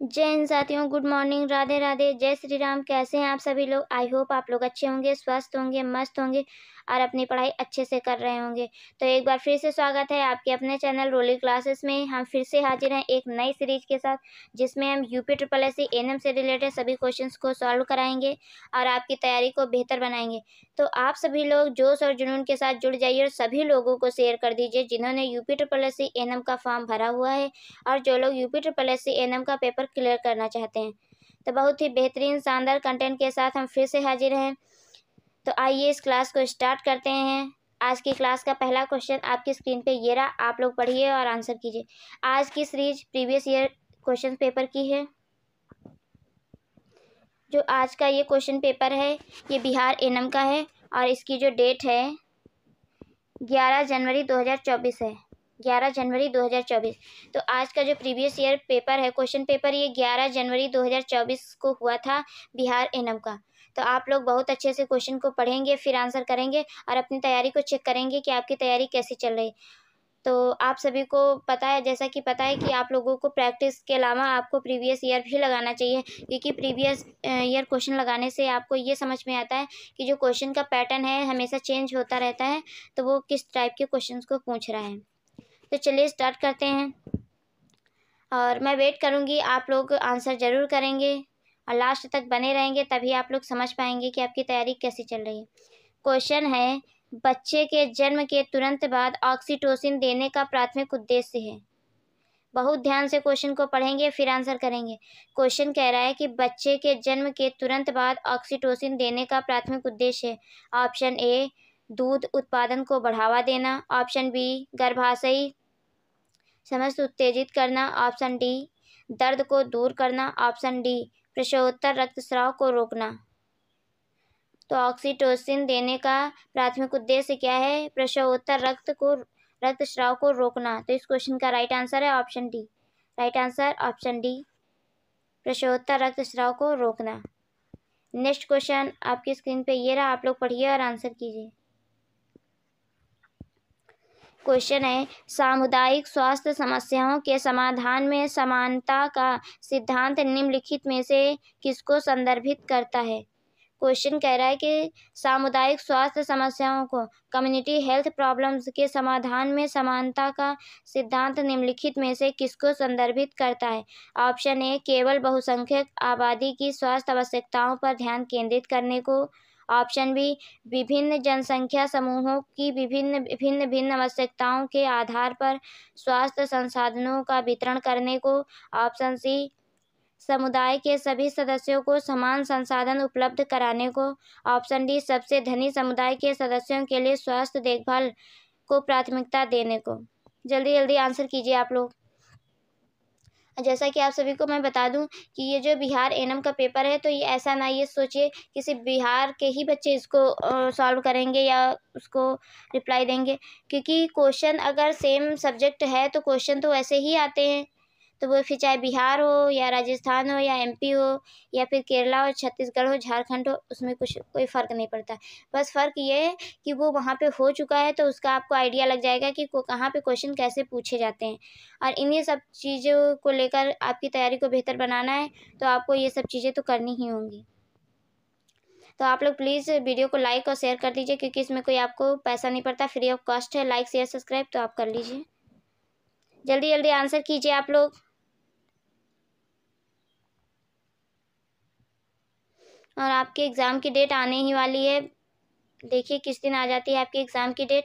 जय हिंद साथियों, good morning, Radhe Radhe, जय श्री राम। कैसे हैं आप सभी लोग? आई होप आप लोग अच्छे होंगे, स्वस्थ होंगे, मस्त होंगे और अपनी पढ़ाई अच्छे से कर रहे होंगे। तो एक बार फिर से स्वागत है आपके अपने चैनल रोली क्लासेस में। हम फिर से हाजिर हैं एक नई सीरीज के साथ, जिसमें हम UP triple S C ANM से रिलेटेड सभी क्वेश्चंस को सॉल्व कराएंगे और आपकी तैयारी को बेहतर बनाएंगे। तो आप सभी लोग जोश और जुनून के साथ जुड़ जाइए और सभी लोगों को शेयर कर दीजिए जिन्होंने UP triple S C ANM का फॉर्म भरा हुआ है और जो लोग UP triple S C ANM का पेपर क्लियर करना चाहते हैं। तो बहुत ही बेहतरीन शानदार कंटेंट के साथ हम फिर से हाजिर हैं। तो आइए इस क्लास को स्टार्ट करते हैं। आज की क्लास का पहला क्वेश्चन आपकी स्क्रीन पे ये रहा, आप लोग पढ़िए और आंसर कीजिए। आज की series previous year question paper की है। जो आज का ये क्वेश्चन पेपर है ये बिहार एएनएम का है और इसकी जो डेट है 11 जनवरी 2024 है। 11 जनवरी 2024। तो आज का जो प्रीवियस ईयर पेपर है, क्वेश्चन पेपर, ये 11 जनवरी 2024 को हुआ था बिहार एएनएम का। तो आप लोग बहुत अच्छे से क्वेश्चन को पढ़ेंगे, फिर आंसर करेंगे और अपनी तैयारी को चेक करेंगे कि आपकी तैयारी कैसी चल रही। तो आप सभी को पता है, जैसा कि पता है कि आप लोगों को प्रैक्टिस के अलावा आपको प्रीवियस ईयर भी लगाना चाहिए, क्योंकि प्रीवियस ईयर क्वेश्चन लगाने से आपको ये समझ में आता है कि जो क्वेश्चन का पैटर्न है हमेशा चेंज होता रहता है, तो वो किस टाइप के क्वेश्चंस को पूछ रहा है। तो चलिए स्टार्ट करते हैं और मैं वेट करूँगी, आप लोग आंसर ज़रूर करेंगे और लास्ट तक बने रहेंगे, तभी आप लोग समझ पाएंगे कि आपकी तैयारी कैसी चल रही है। क्वेश्चन है, बच्चे के जन्म के तुरंत बाद ऑक्सीटोसिन देने का प्राथमिक उद्देश्य है। बहुत ध्यान से क्वेश्चन को पढ़ेंगे फिर आंसर करेंगे। क्वेश्चन कह रहा है कि बच्चे के जन्म के तुरंत बाद ऑक्सीटोसिन देने का प्राथमिक उद्देश्य है। ऑप्शन ए, दूध उत्पादन को बढ़ावा देना। ऑप्शन बी, गर्भाशयी समस्त उत्तेजित करना। ऑप्शन डी, दर्द को दूर करना। ऑप्शन डी, प्रसवोत्तर रक्तस्राव को रोकना। तो ऑक्सीटोसिन देने का प्राथमिक उद्देश्य क्या है? प्रसवोत्तर रक्तस्राव को रोकना। तो इस क्वेश्चन का राइट आंसर है option D. Right answer option D, प्रसवोत्तर रक्तस्राव को रोकना। नेक्स्ट क्वेश्चन आपकी स्क्रीन पे ये रहा, आप लोग पढ़िए और आंसर कीजिए। क्वेश्चन है, सामुदायिक स्वास्थ्य समस्याओं के समाधान में समानता का सिद्धांत निम्नलिखित में से किसको संदर्भित करता है? क्वेश्चन कह रहा है कि सामुदायिक स्वास्थ्य समस्याओं को, कम्युनिटी हेल्थ प्रॉब्लम्स के समाधान में समानता का सिद्धांत निम्नलिखित में से किसको संदर्भित करता है? ऑप्शन ए, केवल बहुसंख्यक आबादी की स्वास्थ्य आवश्यकताओं पर ध्यान केंद्रित करने को। ऑप्शन बी, विभिन्न जनसंख्या समूहों की भिन्न आवश्यकताओं के आधार पर स्वास्थ्य संसाधनों का वितरण करने को। ऑप्शन सी, समुदाय के सभी सदस्यों को समान संसाधन उपलब्ध कराने को। ऑप्शन डी, सबसे धनी समुदाय के सदस्यों के लिए स्वास्थ्य देखभाल को प्राथमिकता देने को। जल्दी जल्दी आंसर कीजिए आप लोग। जैसा कि आप सभी को मैं बता दूं कि ये जो बिहार एएनएम का पेपर है, तो ये ऐसा ना ये सोचिए कि सिर्फ बिहार के ही बच्चे इसको सॉल्व करेंगे या उसको रिप्लाई देंगे, क्योंकि क्वेश्चन अगर सेम सब्जेक्ट है तो क्वेश्चन तो ऐसे ही आते हैं। तो वो फिर चाहे बिहार हो या राजस्थान हो या एमपी हो या फिर केरला हो, छत्तीसगढ़ हो, झारखंड हो, उसमें कोई फ़र्क नहीं पड़ता। बस फ़र्क ये है कि वो वहाँ पे हो चुका है तो उसका आपको आइडिया लग जाएगा कि कहाँ पे क्वेश्चन कैसे पूछे जाते हैं। और इन्हीं सब चीज़ों को लेकर आपकी तैयारी को बेहतर बनाना है तो आपको ये सब चीज़ें तो करनी ही होंगी। तो आप लोग प्लीज़ वीडियो को लाइक और शेयर कर दीजिए, क्योंकि इसमें कोई आपको पैसा नहीं पड़ता, फ्री ऑफ कॉस्ट है। लाइक शेयर सब्सक्राइब तो आप कर लीजिए। जल्दी जल्दी आंसर कीजिए आप लोग। और आपके एग्ज़ाम की डेट आने ही वाली है, देखिए किस दिन आ जाती है आपकी एग्ज़ाम की डेट।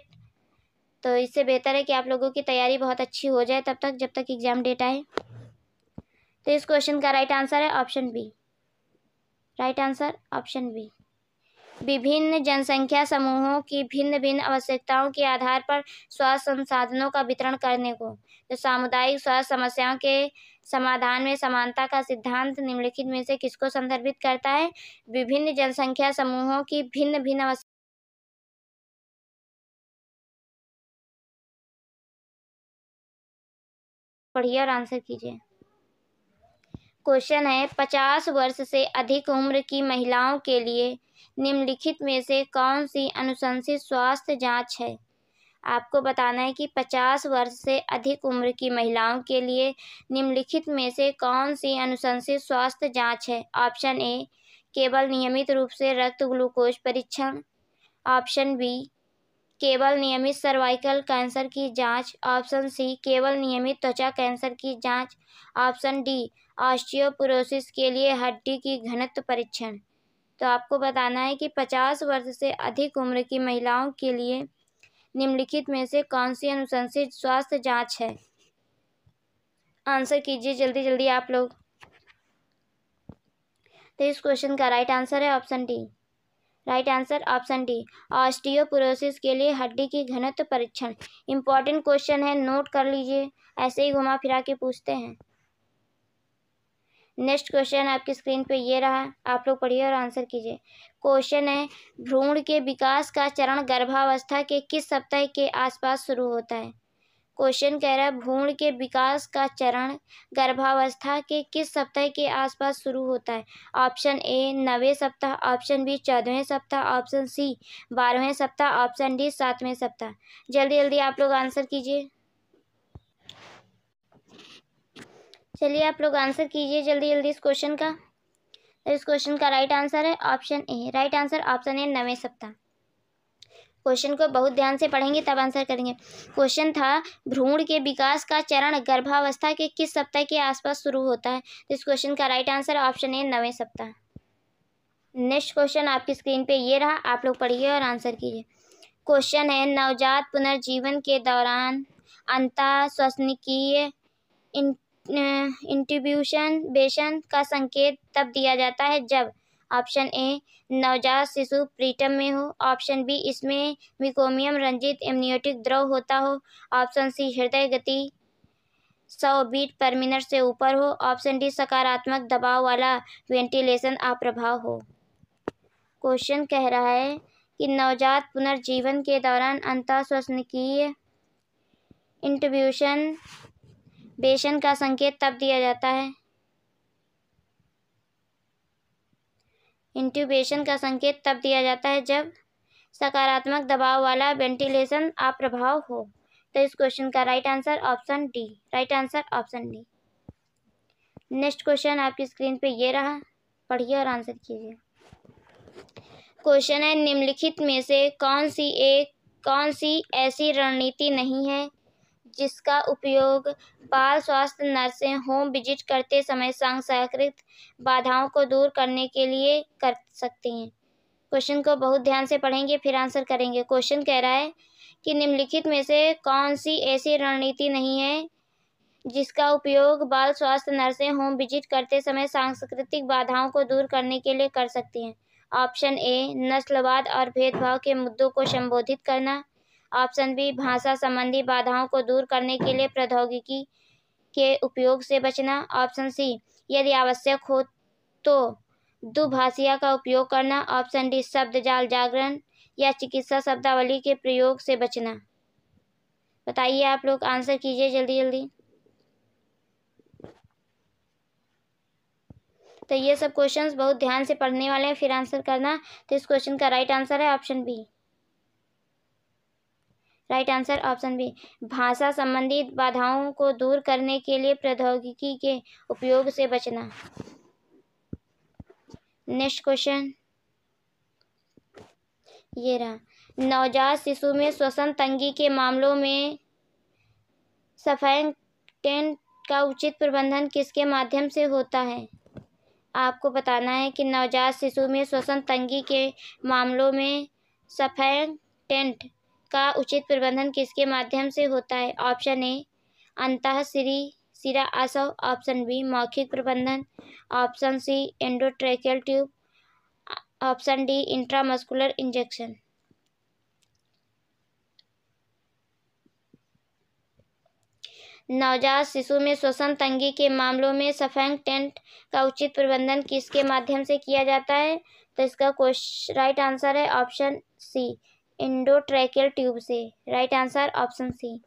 तो इससे बेहतर है कि आप लोगों की तैयारी बहुत अच्छी हो जाए तब तक, जब तक एग्ज़ाम डेट आए। तो इस क्वेश्चन का राइट आंसर है option B. Right answer option B, विभिन्न जनसंख्या समूहों की भिन्न आवश्यकताओं के आधार पर स्वास्थ्य संसाधनों का वितरण करने को। तो सामुदायिक स्वास्थ्य समस्याओं के समाधान में समानता का सिद्धांत निम्नलिखित में से किसको संदर्भित करता है? विभिन्न जनसंख्या समूहों की भिन्न आवश्यकताओं। पढ़िए और आंसर कीजिए। क्वेश्चन है, 50 वर्ष से अधिक उम्र की महिलाओं के लिए निम्नलिखित में से कौन सी अनुशंसित स्वास्थ्य जांच है? आपको बताना है कि 50 वर्ष से अधिक उम्र की महिलाओं के लिए निम्नलिखित में से कौन सी अनुशंसित स्वास्थ्य जांच है। ऑप्शन ए, केवल नियमित रूप से रक्त ग्लूकोज परीक्षण। ऑप्शन बी, केवल नियमित सर्वाइकल कैंसर की जांच। ऑप्शन सी, केवल नियमित त्वचा कैंसर की जांच। ऑप्शन डी, ऑस्टियोपोरोसिस के लिए हड्डी की घनत्व परीक्षण। तो आपको बताना है कि 50 वर्ष से अधिक उम्र की महिलाओं के लिए निम्नलिखित में से कौन सी अनुशंसित स्वास्थ्य जांच है। आंसर कीजिए जल्दी जल्दी आप लोग। तो इस क्वेश्चन का राइट आंसर है option D. Right answer option D, osteoporosis के लिए हड्डी की घनत्व परीक्षण। इंपॉर्टेंट क्वेश्चन है, नोट कर लीजिए, ऐसे ही घुमा फिरा के पूछते हैं। नेक्स्ट क्वेश्चन आपकी स्क्रीन पे ये रहा, आप लोग पढ़िए और आंसर कीजिए। क्वेश्चन है, भ्रूण के विकास का चरण गर्भावस्था के किस सप्ताह के आसपास शुरू होता है। क्वेश्चन कह रहा है, भ्रूण के विकास का चरण गर्भावस्था के किस सप्ताह के आसपास शुरू होता है। ऑप्शन ए 9वें सप्ताह, ऑप्शन बी 14वें सप्ताह, ऑप्शन सी 12वें सप्ताह, ऑप्शन डी 7वें सप्ताह। जल्दी जल्दी आप लोग आंसर कीजिए। चलिए आप लोग आंसर कीजिए जल्दी जल्दी इस क्वेश्चन का। इस क्वेश्चन का राइट आंसर है option A. Right answer option A 9वें सप्ताह। क्वेश्चन को बहुत ध्यान से पढ़ेंगे तब आंसर करेंगे। क्वेश्चन था, भ्रूण के विकास का चरण गर्भावस्था के किस सप्ताह के आसपास शुरू होता है। इस क्वेश्चन का राइट आंसर ऑप्शन ए 9वें सप्ताह। नेक्स्ट क्वेश्चन आपकी स्क्रीन पे ये रहा, आप लोग पढ़िए और आंसर कीजिए। क्वेश्चन है, नवजात पुनर्जीवन के दौरान अंतःश्वसनिकीय इंट्यूबेशन का संकेत तब दिया जाता है जब। ऑप्शन ए, नवजात शिशु प्रीटर्म में हो। ऑप्शन बी, इसमें मिकोमियम रंजित एमनियोटिक द्रव होता हो। ऑप्शन सी, हृदय गति 100 बीट पर मिनट से ऊपर हो। ऑप्शन डी, सकारात्मक दबाव वाला वेंटिलेशन अप्रभाव हो। क्वेश्चन कह रहा है कि नवजात पुनर्जीवन के दौरान अंतःश्वसनिकीय इंट्यूबेशन का संकेत तब दिया जाता है। इंट्यूबेशन का संकेत तब दिया जाता है जब सकारात्मक दबाव वाला वेंटिलेशन अप्रभाव हो। तो इस क्वेश्चन का right answer option D. Right answer option D. Next question आपकी स्क्रीन पे ये रहा, पढ़िए और आंसर कीजिए। क्वेश्चन है, निम्नलिखित में से कौन सी ऐसी रणनीति नहीं है जिसका उपयोग बाल स्वास्थ्य नर्सें होम विजिट करते समय सांसाकृतिक बाधाओं को दूर करने के लिए कर सकती हैं। क्वेश्चन को बहुत ध्यान से पढ़ेंगे फिर आंसर करेंगे। क्वेश्चन कह रहा है कि निम्नलिखित में से कौन सी ऐसी रणनीति नहीं है जिसका उपयोग बाल स्वास्थ्य नर्सें होम विजिट करते समय सांस्कृतिक बाधाओं को दूर करने के लिए कर सकती हैं। ऑप्शन ए, नस्लवाद और भेदभाव के मुद्दों को संबोधित करना। ऑप्शन बी, भाषा संबंधी बाधाओं को दूर करने के लिए प्रौद्योगिकी के उपयोग से बचना। ऑप्शन सी, यदि आवश्यक हो तो दुभाषिया का उपयोग करना। ऑप्शन डी, शब्द जाल जागरण या चिकित्सा शब्दावली के प्रयोग से बचना। बताइए आप लोग, आंसर कीजिए जल्दी जल्दी। तो ये सब क्वेश्चंस बहुत ध्यान से पढ़ने वाले हैं फिर आंसर करना। तो इस क्वेश्चन का राइट आंसर है option B. Right answer option B, भाषा संबंधी बाधाओं को दूर करने के लिए प्रौद्योगिकी के उपयोग से बचना। नेक्स्ट क्वेश्चन ये रहा, नवजात शिशु में श्वसन तंगी के मामलों में सर्फैक्टेंट का उचित प्रबंधन किसके माध्यम से होता है। आपको बताना है कि नवजात शिशु में श्वसन तंगी के मामलों में सर्फैक्टेंट का उचित प्रबंधन किसके माध्यम से होता है। ऑप्शन ए, अंतःशिरा आसव। ऑप्शन बी, मौखिक प्रबंधन। Option C, endotracheal tube. Option D, intramuscular injection. नवजात शिशु में श्वसन तंगी के मामलों में सर्फैक्टेंट का उचित प्रबंधन किसके माध्यम से किया जाता है। तो इसका राइट आंसर है ऑप्शन सी, एंडोट्रैकियल ट्यूब से। Right answer option C.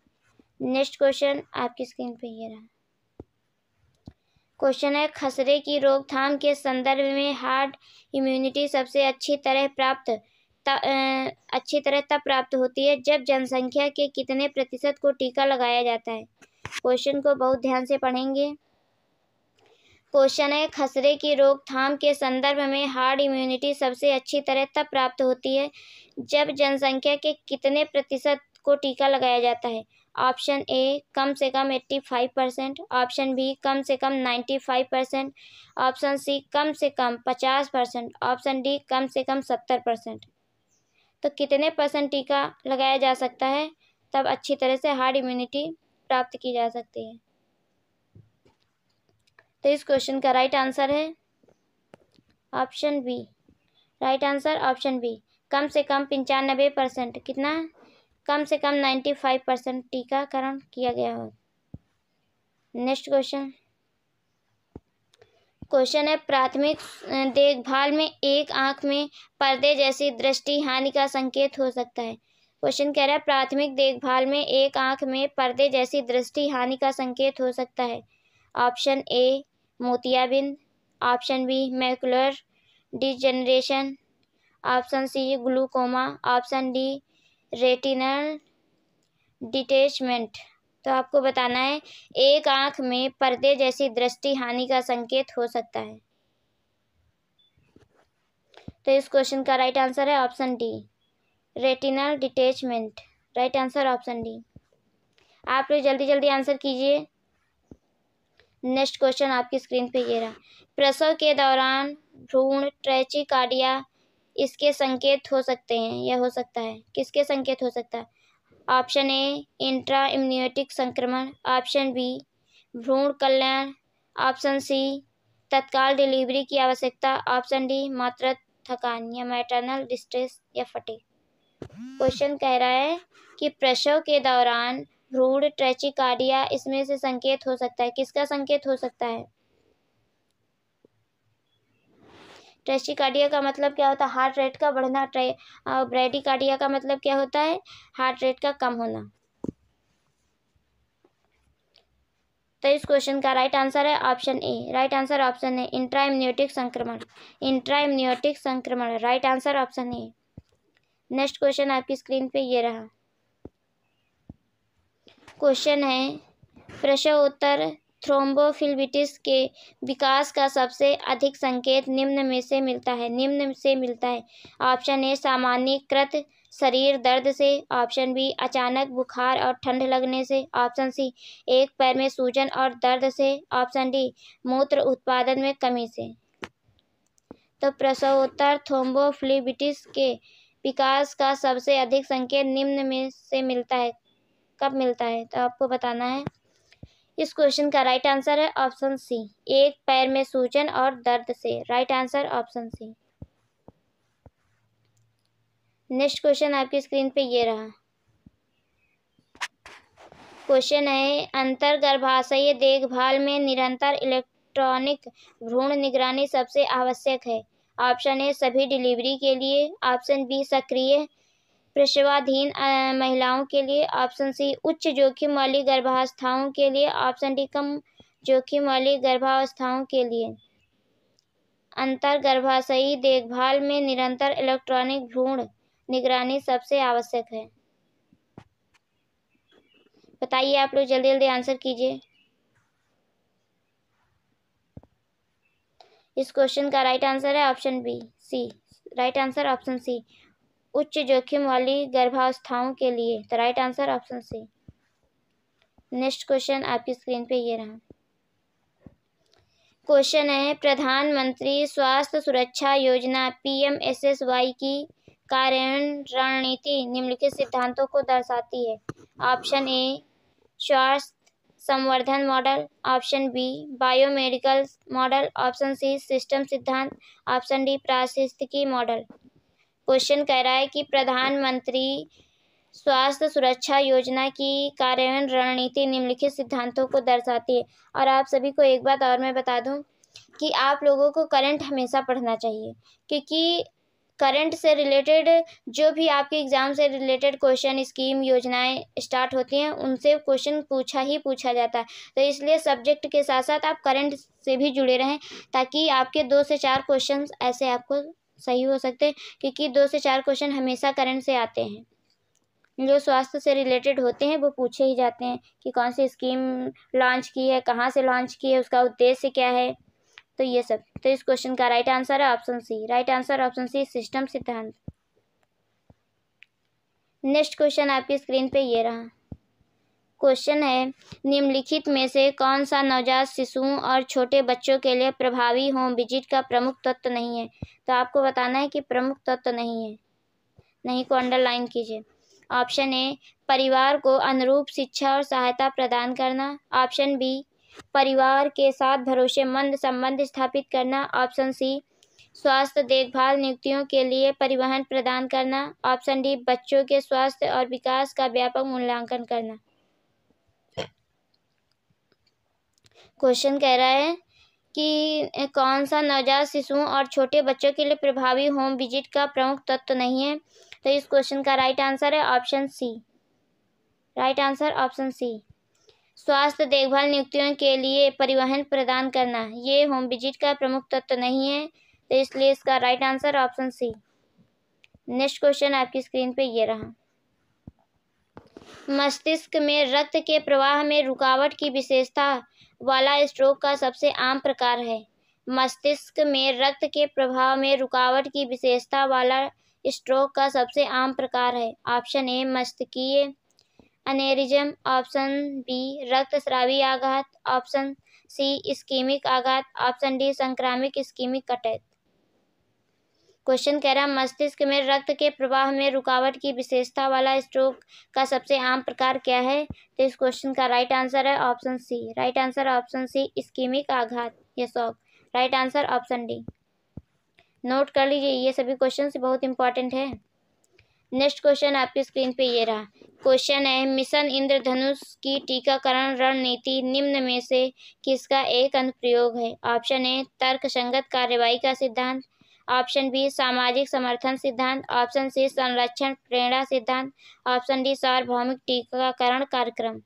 Next question आपकी स्क्रीन पे ये रहा, क्वेश्चन है, खसरे की रोकथाम के संदर्भ में हार्ड इम्यूनिटी सबसे अच्छी तरह प्राप्त अच्छी तरह तब प्राप्त होती है जब जनसंख्या के कितने प्रतिशत को टीका लगाया जाता है। क्वेश्चन को बहुत ध्यान से पढ़ेंगे। क्वेश्चन है, खसरे की रोकथाम के संदर्भ में हार्ड इम्यूनिटी सबसे अच्छी तरह तब प्राप्त होती है जब जनसंख्या के कितने प्रतिशत को टीका लगाया जाता है। ऑप्शन ए कम से कम 85%, ऑप्शन बी कम से कम 95%, ऑप्शन सी कम से कम 50%, ऑप्शन डी कम से कम 70%। तो कितने परसेंट टीका लगाया जा सकता है तब अच्छी तरह से हार्ड इम्यूनिटी प्राप्त की जा सकती है। तो इस क्वेश्चन का राइट आंसर है option B. Right answer option B, कम से कम 95%, कितना, कम से कम 95% टीकाकरण किया गया हो। Next question. क्वेश्चन है, प्राथमिक देखभाल में एक आंख में पर्दे जैसी दृष्टि हानि का संकेत हो सकता है। क्वेश्चन कह रहा है, प्राथमिक देखभाल में एक आंख में पर्दे जैसी दृष्टि हानि का संकेत हो सकता है। ऑप्शन ए मोतियाबिंद, option B macular degeneration, option C glaucoma, option D retinal detachment. तो आपको बताना है एक आंख में पर्दे जैसी दृष्टि हानि का संकेत हो सकता है। तो इस क्वेश्चन का राइट आंसर है option D retinal detachment. Right answer option D. आप लोग जल्दी जल्दी आंसर कीजिए। नेक्स्ट क्वेश्चन आपकी स्क्रीन पे ये रहा, प्रसव के दौरान भ्रूण ट्रैचिकार्डिया इसके संकेत हो सकते हैं या हो सकता है, किसके संकेत हो सकता है। ऑप्शन ए इंट्रा इम्यूनिटिक संक्रमण, ऑप्शन बी भ्रूण कल्याण, ऑप्शन सी तत्काल डिलीवरी की आवश्यकता, ऑप्शन डी मातृ थकान या मैटरनल डिस्ट्रेस या फटीग। क्वेश्चन कह रहा है कि प्रसव के दौरान भ्रूण ट्रैचिकार्डिया इसमें से संकेत हो सकता है, किसका संकेत हो सकता है। ट्रैचिकार्डिया का मतलब क्या होता है, हार्ट रेट का बढ़ना। ब्रैडिकार्डिया का मतलब क्या होता है, हार्ट रेट का कम होना। तो इस क्वेश्चन का राइट आंसर है option A. Right answer option A intra amniotic संक्रमण। इंट्रा इम्यूनिटिक संक्रमण, right answer option A. Next question आपकी स्क्रीन पे ये रहा। क्वेश्चन है, प्रसवोत्तर थ्रोम्बोफिलिटिस के विकास का सबसे अधिक संकेत निम्न में से मिलता है। निम्न से मिलता है। ऑप्शन ए सामान्यीकृत शरीर दर्द से, ऑप्शन बी अचानक बुखार और ठंड लगने से, ऑप्शन सी एक पैर में सूजन और दर्द से, ऑप्शन डी मूत्र उत्पादन में कमी से। तो प्रसवोत्तर थ्रोम्बोफिलिटिस के विकास का सबसे अधिक संकेत निम्न में से मिलता है, कब मिलता है, तो आपको बताना है। इस क्वेश्चन का राइट आंसर है ऑप्शन सी एक पैर में सूजन और दर्द से। Right answer option C. Next question आपकी स्क्रीन पे ये रहा। क्वेश्चन है, अंतर्गर्भाशयी देखभाल में निरंतर इलेक्ट्रॉनिक भ्रूण निगरानी सबसे आवश्यक है। ऑप्शन ए सभी डिलीवरी के लिए, ऑप्शन बी सक्रिय प्रसवाधीन महिलाओं के लिए, ऑप्शन सी उच्च जोखिम वाली गर्भावस्थाओं के लिए, ऑप्शन डी कम जोखिम वाली गर्भावस्थाओं के लिए। अंतर्गर्भाशयी देखभाल में निरंतर इलेक्ट्रॉनिक भ्रूण निगरानी सबसे आवश्यक है। बताइए आप लोग जल्दी जल्दी आंसर कीजिए। इस क्वेश्चन का राइट आंसर है option B C. Right answer option C उच्च जोखिम वाली गर्भावस्थाओं के लिए। तो right answer option C. Next question आपकी स्क्रीन पे ये रहा। क्वेश्चन है, प्रधानमंत्री स्वास्थ्य सुरक्षा योजना PMSSY की कार्यान्वयन रणनीति निम्नलिखित सिद्धांतों को दर्शाती है। ऑप्शन ए स्वास्थ्य संवर्धन model, option B biomedical model, option C system सिद्धांत, ऑप्शन डी पारिस्थितिकी मॉडल। क्वेश्चन कह रहा है कि प्रधानमंत्री स्वास्थ्य सुरक्षा योजना की कार्यान्वयन रणनीति निम्नलिखित सिद्धांतों को दर्शाती है। और आप सभी को एक बात और मैं बता दूं कि आप लोगों को करंट हमेशा पढ़ना चाहिए, क्योंकि करंट से रिलेटेड जो भी आपके एग्ज़ाम से रिलेटेड क्वेश्चन स्कीम योजनाएं स्टार्ट होती हैं उनसे क्वेश्चन पूछा जाता है। तो इसलिए सब्जेक्ट के साथ साथ आप करंट से भी जुड़े रहें ताकि आपके 2 से 4 क्वेश्चन ऐसे आपको सही हो सकते हैं, क्योंकि 2 से 4 क्वेश्चन हमेशा करंट से आते हैं। जो स्वास्थ्य से रिलेटेड होते हैं वो पूछे ही जाते हैं कि कौन सी स्कीम लॉन्च की है, कहाँ से लॉन्च की है, उसका उद्देश्य क्या है, तो ये सब। तो इस क्वेश्चन का राइट आंसर है option C. Right answer option C, system सिद्धांत। नेक्स्ट क्वेश्चन आपकी स्क्रीन पे ये रहा। क्वेश्चन है, निम्नलिखित में से कौन सा नवजात शिशुओं और छोटे बच्चों के लिए प्रभावी होम विजिट का प्रमुख तत्व नहीं है। तो आपको बताना है कि प्रमुख तत्व नहीं है, नहीं को अंडरलाइन कीजिए। ऑप्शन ए, परिवार को अनुरूप शिक्षा और सहायता प्रदान करना। ऑप्शन बी, परिवार के साथ भरोसेमंद संबंध स्थापित करना। ऑप्शन सी, स्वास्थ्य देखभाल नियुक्तियों के लिए परिवहन प्रदान करना। ऑप्शन डी, बच्चों के स्वास्थ्य और विकास का व्यापक मूल्यांकन करना। क्वेश्चन कह रहा है कि कौन सा नवजात शिशुओं और छोटे बच्चों के लिए प्रभावी होम विजिट का प्रमुख तत्व नहीं है। तो इस क्वेश्चन का राइट आंसर है option C. Right answer option C, स्वास्थ्य देखभाल नियुक्तियों के लिए परिवहन प्रदान करना, ये होम विजिट का प्रमुख तत्व नहीं है। तो इसलिए इसका right answer option C. Next question आपकी स्क्रीन पे ये रहा। मस्तिष्क में रक्त के प्रवाह में रुकावट की विशेषता वाला स्ट्रोक का सबसे आम प्रकार है। मस्तिष्क में रक्त के प्रवाह में रुकावट की विशेषता वाला स्ट्रोक का सबसे आम प्रकार है। ऑप्शन ए, मस्तिष्कीय एनेरिज्म। ऑप्शन बी, रक्तस्रावी आघात। ऑप्शन सी, इस्कीमिक आघात। ऑप्शन डी, संक्रामक इस्कीमिक अटैक। क्वेश्चन कह रहा है, मस्तिष्क में रक्त के प्रवाह में रुकावट की विशेषता वाला स्ट्रोक का सबसे आम प्रकार क्या है। तो इस क्वेश्चन का राइट आंसर है option C. Right answer option C, ischaemic आघात या shock. Right answer option D. Note कर लीजिए, ये सभी क्वेश्चन बहुत इंपॉर्टेंट है। नेक्स्ट क्वेश्चन आपकी स्क्रीन पे ये रहा। क्वेश्चन है, मिशन इंद्रधनुष की टीकाकरण रणनीति निम्न में से किसका एक अनुप्रयोग है। ऑप्शन ए, तर्कसंगत कार्रवाई का सिद्धांत। ऑप्शन बी, सामाजिक समर्थन सिद्धांत। ऑप्शन सी, संरक्षण प्रेरणा सिद्धांत। ऑप्शन डी, सार्वभौमिक टीकाकरण कार्यक्रम।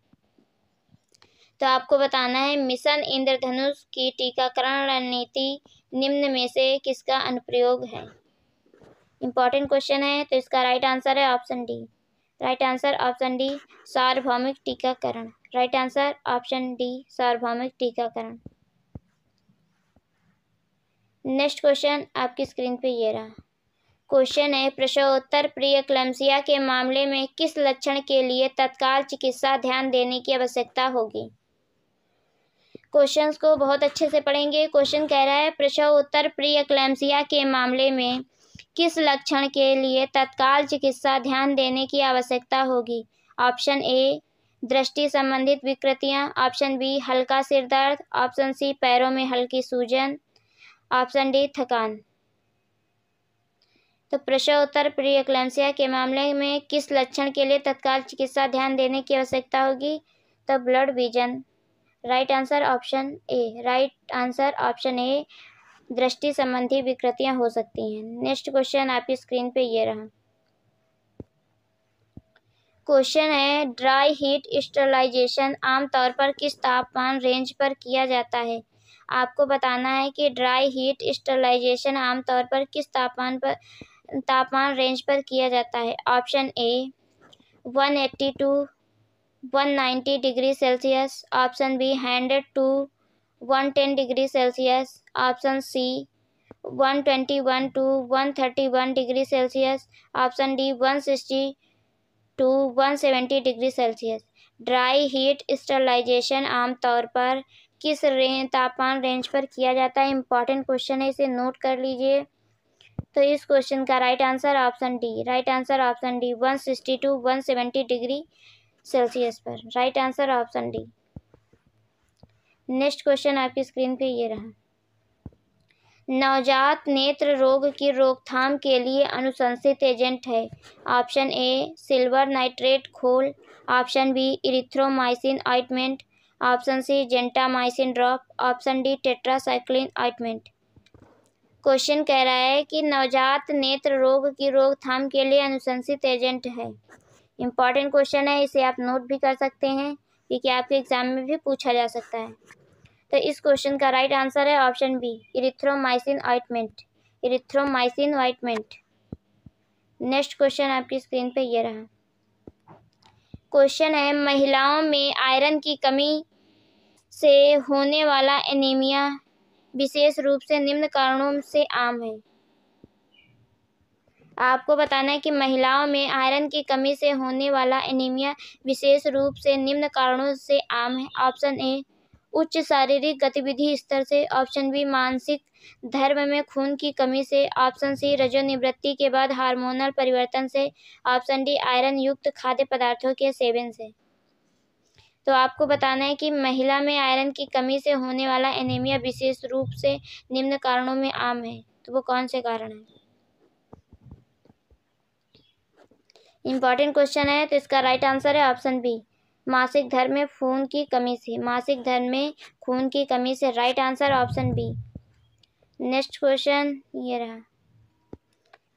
तो आपको बताना है, मिशन इंद्रधनुष की टीकाकरण रणनीति निम्न में से किसका अनुप्रयोग है। इंपॉर्टेंट क्वेश्चन है, तो इसका राइट आंसर है option D. Right answer option D, सार्वभौमिक टीकाकरण। राइट आंसर ऑप्शन डी, सार्वभौमिक टीकाकरण। नेक्स्ट क्वेश्चन आपकी स्क्रीन पे ये रहा। क्वेश्चन है, प्रसवोत्तर प्रीएक्लेम्सिया के मामले में किस लक्षण के लिए तत्काल चिकित्सा ध्यान देने की आवश्यकता होगी। क्वेश्चंस को बहुत अच्छे से पढ़ेंगे। क्वेश्चन कह रहा है, प्रसवोत्तर प्रीएक्लेम्सिया के मामले में किस लक्षण के लिए तत्काल चिकित्सा ध्यान देने की आवश्यकता होगी। ऑप्शन ए, दृष्टि संबंधित विकृतियां। ऑप्शन बी, हल्का सिर दर्द। ऑप्शन सी, पैरों में हल्की सूजन। ऑप्शन डी, थकान। तो प्रसवोत्तर प्रीएक्लेम्सिया के मामले में किस लक्षण के लिए तत्काल चिकित्सा ध्यान देने की आवश्यकता होगी। तो blood vision. Right answer option A. Right answer option ए, दृष्टि संबंधी विकृतियां हो सकती हैं। नेक्स्ट क्वेश्चन आपकी स्क्रीन पे ये रहा। क्वेश्चन है, ड्राई हीट स्टरलाइजेशन आमतौर पर किस तापमान रेंज पर किया जाता है। आपको बताना है कि ड्राई हीट स्टरलाइजेशन आमतौर पर किस तापमान रेंज पर किया जाता है। Option A, 180 to 190 degree Celsius. Option B, 100 to 110 degree Celsius. Option C, 121 to 131 degree Celsius. Option D, 160 to 170 degree Celsius. Dry heat sterilisation आमतौर पर किस तापमान रेंज पर किया जाता है। इंपॉर्टेंट क्वेश्चन है, इसे नोट कर लीजिए। तो इस क्वेश्चन का right answer option D. Right answer option D, 160 to 170 degree Celsius पर। Right answer option D. Next question आपकी स्क्रीन पे ये रहा। नवजात नेत्र रोग की रोकथाम के लिए अनुशंसित एजेंट है। ऑप्शन ए, सिल्वर नाइट्रेट घोल। Option B, erythromycin ointment. Option C, gentamicin drop. Option D, tetracycline ointment. Question कह रहा है कि नवजात नेत्र रोग की रोकथाम के लिए अनुशंसित एजेंट है। इंपॉर्टेंट क्वेश्चन है, इसे आप नोट भी कर सकते हैं क्योंकि आपके एग्जाम में भी पूछा जा सकता है। तो इस क्वेश्चन का राइट आंसर है option B, erythromycin ointment. Erythromycin ointment. Next question आपकी स्क्रीन पे ये रहा। क्वेश्चन है, महिलाओं में आयरन की कमी से होने वाला एनीमिया विशेष रूप से निम्न कारणों से आम है। आपको बताना है कि महिलाओं में आयरन की कमी से होने वाला एनीमिया विशेष रूप से निम्न कारणों से आम है। ऑप्शन ए, उच्च शारीरिक गतिविधि स्तर से। ऑप्शन बी, मानसिक धर्म में खून की कमी से। ऑप्शन सी, रजोनिवृत्ति के बाद हार्मोनल परिवर्तन से। ऑप्शन डी, आयरन युक्त खाद्य पदार्थों के सेवन से। तो आपको बताना है कि महिला में आयरन की कमी से होने वाला एनीमिया विशेष रूप से निम्न कारणों में आम है, तो वो कौन से कारण है। इंपॉर्टेंट क्वेश्चन है, तो इसका राइट आंसर है ऑप्शन बी, मासिक धर्म में खून की कमी से। मासिक धर्म में खून की कमी से, right answer option B. Next question ये रहा।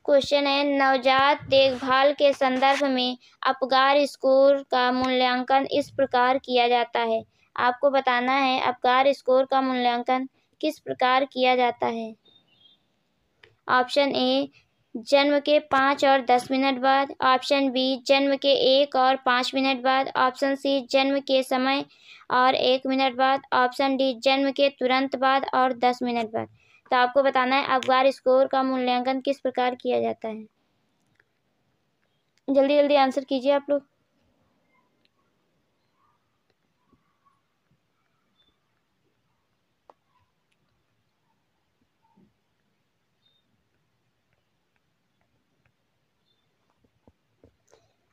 क्वेश्चन है, नवजात देखभाल के संदर्भ में अपगार स्कोर का मूल्यांकन इस प्रकार किया जाता है। आपको बताना है अपगार स्कोर का मूल्यांकन किस प्रकार किया जाता है। ऑप्शन ए, जन्म के 5 और 10 मिनट बाद। ऑप्शन बी, जन्म के 1 और 5 मिनट बाद। ऑप्शन सी, जन्म के समय और 1 मिनट बाद। ऑप्शन डी, जन्म के तुरंत बाद और 10 मिनट बाद। तो आपको बताना है अपगार स्कोर का मूल्यांकन किस प्रकार किया जाता है। जल्दी जल्दी आंसर कीजिए आप लोग।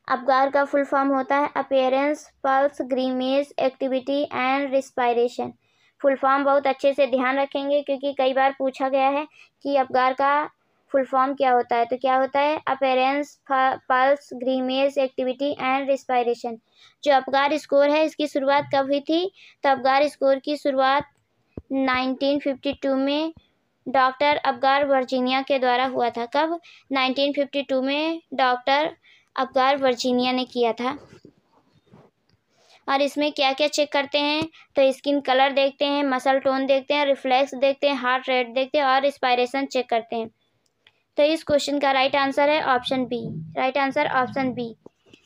अपगार का फुल फॉर्म होता है appearance, pulse, grimace, activity and respiration. Full form बहुत अच्छे से ध्यान रखेंगे क्योंकि कई बार पूछा गया है कि अपगार का फुल फॉर्म क्या होता है। तो क्या होता है, appearance, pulse, grimace, activity and respiration. जो अपगार स्कोर है इसकी शुरुआत कब हुई थी, तो अपगार स्कोर की शुरुआत 1952 में डॉक्टर अपगार वर्जीनिया के द्वारा हुआ था। कब, 1952 में डॉक्टर अपगार वर्जीनिया ने किया था। और इसमें क्या क्या चेक करते हैं, तो स्किन कलर देखते हैं, मसल टोन देखते हैं, रिफ्लेक्स देखते हैं, हार्ट रेट देखते हैं और रिस्पायरेशन चेक करते हैं। तो इस क्वेश्चन का राइट आंसर है option B. Right answer option B,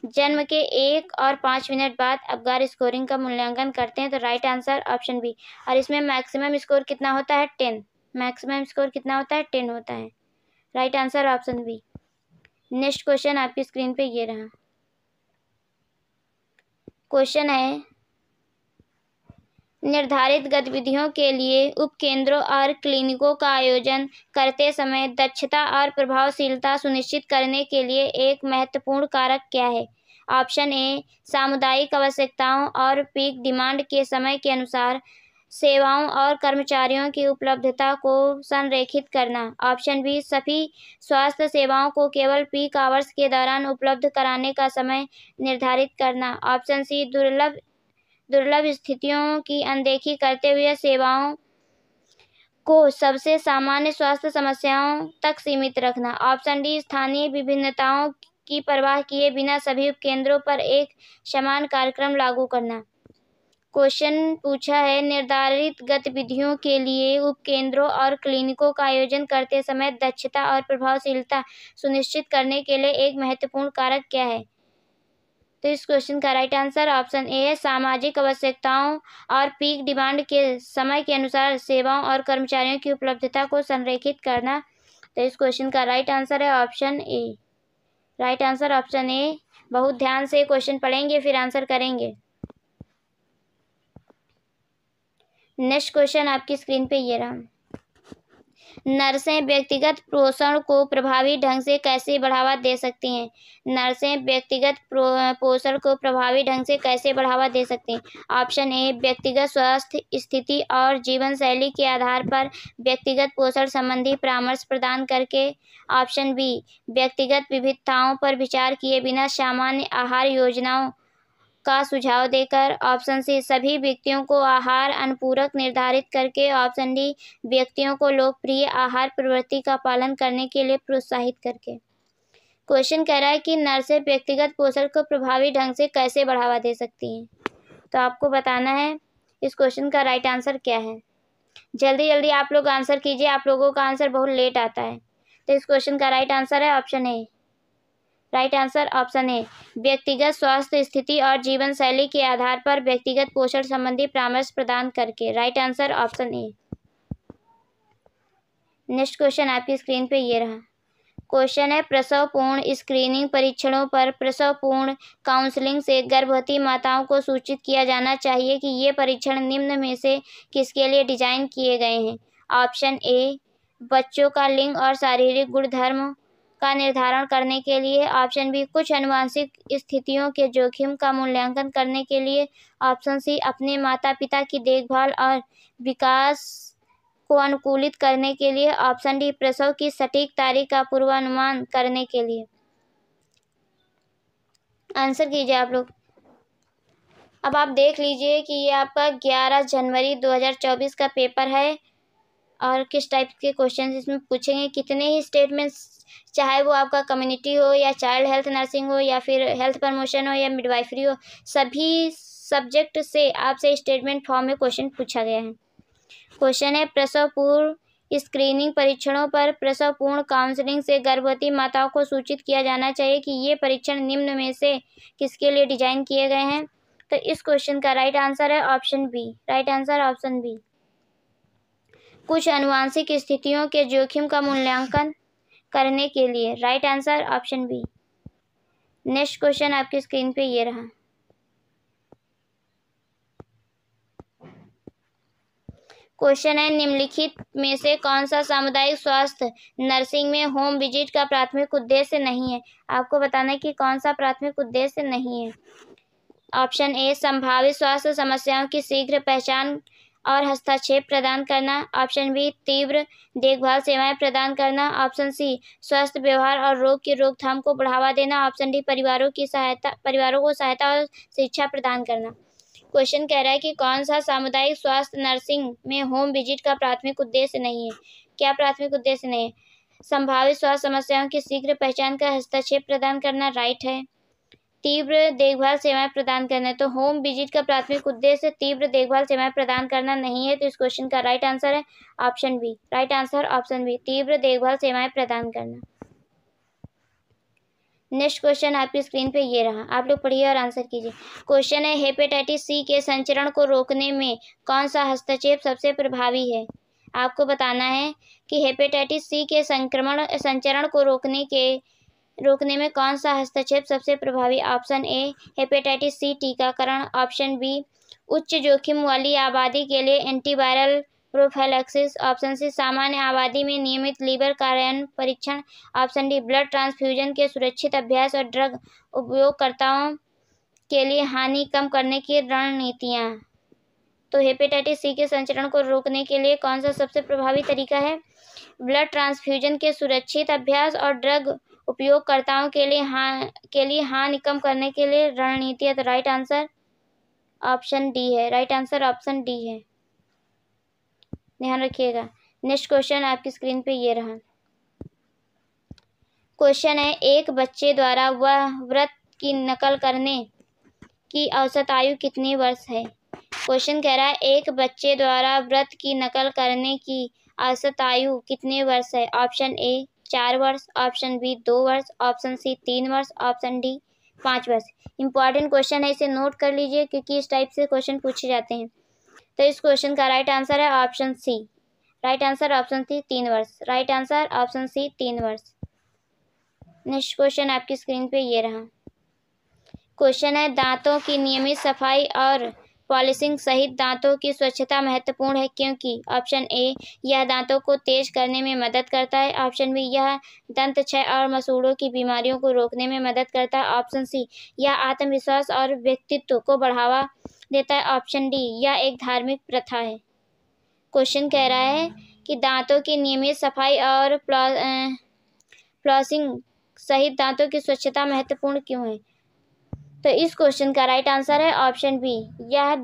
जन्म के 1 और 5 मिनट बाद अपगार स्कोरिंग का मूल्यांकन करते हैं। तो राइट आंसर ऑप्शन बी। और इसमें मैक्सिमम स्कोर कितना होता है, 10। मैक्सिमम स्कोर कितना होता है, 10 होता है। Right answer option B. Next question आपकी स्क्रीन पे ये रहा। क्वेश्चन है, निर्धारित गतिविधियों के लिए उपकेंद्रों और क्लिनिकों का आयोजन करते समय दक्षता और प्रभावशीलता सुनिश्चित करने के लिए एक महत्वपूर्ण कारक क्या है। ऑप्शन ए, सामुदायिक आवश्यकताओं और पीक डिमांड के समय के अनुसार सेवाओं और कर्मचारियों की उपलब्धता को संरेखित करना। ऑप्शन बी, सभी स्वास्थ्य सेवाओं को केवल पीक आवर्स के दौरान उपलब्ध कराने का समय निर्धारित करना। ऑप्शन सी, दुर्लभ स्थितियों की अनदेखी करते हुए सेवाओं को सबसे सामान्य स्वास्थ्य समस्याओं तक सीमित रखना। ऑप्शन डी, स्थानीय विभिन्नताओं की परवाह किए बिना सभी उपकेंद्रों पर एक समान कार्यक्रम लागू करना। क्वेश्चन पूछा है, निर्धारित गतिविधियों के लिए उपकेंद्रों और क्लिनिकों का आयोजन करते समय दक्षता और प्रभावशीलता सुनिश्चित करने के लिए एक महत्वपूर्ण कारक क्या है। तो इस क्वेश्चन का राइट आंसर ऑप्शन ए है, सामाजिक आवश्यकताओं और पीक डिमांड के समय के अनुसार सेवाओं और कर्मचारियों की उपलब्धता को संरेखित करना। तो इस क्वेश्चन का राइट आंसर है option A. Right answer option ए। बहुत ध्यान से क्वेश्चन पढ़ेंगे फिर आंसर करेंगे। नेक्स्ट क्वेश्चन आपकी स्क्रीन पे ये रहा। नर्सें व्यक्तिगत पोषण को प्रभावी ढंग से कैसे बढ़ावा दे सकती हैं। नर्सें व्यक्तिगत पोषण को प्रभावी ढंग से कैसे बढ़ावा दे सकती हैं। ऑप्शन ए, व्यक्तिगत स्वास्थ्य स्थिति और जीवन शैली के आधार पर व्यक्तिगत पोषण संबंधी परामर्श प्रदान करके। ऑप्शन बी, व्यक्तिगत विविधताओं पर विचार किए बिना सामान्य आहार योजनाओं का सुझाव देकर। ऑप्शन सी, सभी व्यक्तियों को आहार अनुपूरक निर्धारित करके। ऑप्शन डी, व्यक्तियों को लोकप्रिय आहार प्रवृत्ति का पालन करने के लिए प्रोत्साहित करके। क्वेश्चन कह रहा है कि नर्सें व्यक्तिगत पोषण को प्रभावी ढंग से कैसे बढ़ावा दे सकती हैं। तो आपको बताना है इस क्वेश्चन का राइट आंसर क्या है। जल्दी जल्दी आप लोग आंसर कीजिए, आप लोगों का आंसर बहुत लेट आता है। तो इस क्वेश्चन का राइट आंसर है option A. Right answer option ए। व्यक्तिगत स्वास्थ्य स्थिति और जीवन शैली के आधार पर व्यक्तिगत पोषण संबंधी परामर्श प्रदान करके। Right answer option A. Next question आपकी स्क्रीन पे ये रहा। क्वेश्चन है, प्रसव पूर्ण स्क्रीनिंग परीक्षणों पर प्रसव पूर्ण काउंसलिंग से गर्भवती माताओं को सूचित किया जाना चाहिए कि ये परीक्षण निम्न में से किसके लिए डिजाइन किए गए हैं। ऑप्शन ए, बच्चों का लिंग और शारीरिक गुणधर्म का निर्धारण करने के लिए। ऑप्शन बी, कुछ आनुवंशिक स्थितियों के जोखिम का मूल्यांकन करने के लिए। ऑप्शन सी, अपने माता पिता की देखभाल और विकास को अनुकूलित करने के लिए। ऑप्शन डी, प्रसव की सटीक तारीख का पूर्वानुमान करने के लिए। आंसर कीजिए आप लोग। अब आप देख लीजिए कि ये आपका 11 जनवरी 2024 का पेपर है और किस टाइप के क्वेश्चन इसमें पूछेंगे। कितने ही स्टेटमेंट्स, चाहे वो आपका कम्युनिटी हो या चाइल्ड हेल्थ नर्सिंग हो या फिर हेल्थ प्रमोशन हो या मिडवाइफरी हो, सभी सब्जेक्ट से आपसे स्टेटमेंट फॉर्म में क्वेश्चन पूछा गया है। क्वेश्चन है, प्रसव पूर्व स्क्रीनिंग परीक्षणों पर प्रसव पूर्ण काउंसलिंग से गर्भवती माताओं को सूचित किया जाना चाहिए कि ये परीक्षण निम्न में से किसके लिए डिजाइन किए गए हैं। तो इस क्वेश्चन का राइट आंसर है option B. Right answer option B, कुछ आनुवंशिक स्थितियों के जोखिम का मूल्यांकन करने के लिए। Right answer option B. Next question आपकी स्क्रीन पे ये रहा। क्वेश्चन है, निम्नलिखित में से कौन सा सामुदायिक स्वास्थ्य नर्सिंग में होम विजिट का प्राथमिक उद्देश्य नहीं है। आपको बताना है कि कौन सा प्राथमिक उद्देश्य नहीं है। ऑप्शन ए, संभावित स्वास्थ्य समस्याओं की शीघ्र पहचान और हस्तक्षेप प्रदान करना। ऑप्शन बी, तीव्र देखभाल सेवाएं प्रदान करना। ऑप्शन सी, स्वस्थ व्यवहार और रोग की रोकथाम को बढ़ावा देना। ऑप्शन डी, परिवारों को सहायता और शिक्षा प्रदान करना। क्वेश्चन कह रहा है कि कौन सा सामुदायिक स्वास्थ्य नर्सिंग में होम विजिट का प्राथमिक उद्देश्य नहीं है। क्या प्राथमिक उद्देश्य नहीं है? संभावित स्वास्थ्य समस्याओं की शीघ्र पहचान का हस्तक्षेप प्रदान करना राइट है। तीव्र देखभाल सेवाएं प्रदान करना, तो होम विजिट का प्राथमिक उद्देश्य तीव्र देखभाल सेवाएं प्रदान करना नहीं है। तो इस क्वेश्चन का राइट आंसर है option B. Right answer option B, तीव्र देखभाल सेवाएं प्रदान करना। नेक्स्ट क्वेश्चन आपकी स्क्रीन पे ये रहा, आप लोग पढ़िए और आंसर कीजिए। क्वेश्चन है, हेपेटाइटिस सी के संचरण को रोकने में कौन सा हस्तक्षेप सबसे प्रभावी है। आपको बताना है कि हेपेटाइटिस सी के संचरण को रोकने में कौन सा हस्तक्षेप सबसे प्रभावी। ऑप्शन ए, हेपेटाइटिस सी टीकाकरण। ऑप्शन बी, उच्च जोखिम वाली आबादी के लिए एंटीवायरल प्रोफाइलैक्सिस। ऑप्शन सी, सामान्य आबादी में नियमित लीवर कार्यान्वयन परीक्षण। ऑप्शन डी, ब्लड ट्रांसफ्यूजन के सुरक्षित अभ्यास और ड्रग उपयोगकर्ताओं के लिए हानि कम करने की रणनीतियाँ। तो हेपेटाइटिस सी के संचरण को रोकने के लिए कौन सा सबसे प्रभावी तरीका है? ब्लड ट्रांसफ्यूजन के सुरक्षित अभ्यास और ड्रग उपयोगकर्ताओं के लिए हानि कम करने के लिए रणनीति। तो राइट आंसर ऑप्शन डी है। राइट आंसर ऑप्शन डी है, ध्यान रखिएगा। नेक्स्ट क्वेश्चन आपकी स्क्रीन पे ये रहा। क्वेश्चन है, एक बच्चे द्वारा वह व्रत की नकल करने की औसत आयु कितनी वर्ष है। क्वेश्चन कह रहा है, एक बच्चे द्वारा व्रत की नकल करने की औसत आयु कितने वर्ष है। ऑप्शन ए 4 वर्ष, ऑप्शन बी 2 वर्ष, ऑप्शन सी 3 वर्ष, ऑप्शन डी 5 वर्ष। इंपॉर्टेंट क्वेश्चन है, इसे नोट कर लीजिए क्योंकि इस टाइप से क्वेश्चन पूछे जाते हैं। तो इस क्वेश्चन का राइट आंसर है option C. Right answer option C 3 वर्ष। राइट आंसर ऑप्शन सी 3 वर्ष। नेक्स्ट क्वेश्चन आपकी स्क्रीन पे ये रहा। क्वेश्चन है, दांतों की नियमित सफाई और पॉलिशिंग सहित दांतों की स्वच्छता महत्वपूर्ण है क्योंकि। ऑप्शन ए, यह दांतों को तेज करने में मदद करता है। ऑप्शन बी, यह दंत क्षय और मसूड़ों की बीमारियों को रोकने में मदद करता है। ऑप्शन सी, यह आत्मविश्वास और व्यक्तित्व को बढ़ावा देता है। ऑप्शन डी, यह एक धार्मिक प्रथा है। क्वेश्चन कह रहा है कि दांतों की नियमित सफाई और फ्लॉसिंग सहित दांतों की स्वच्छता महत्वपूर्ण क्यों है। तो इस क्वेश्चन का राइट आंसर है ऑप्शन बी, यह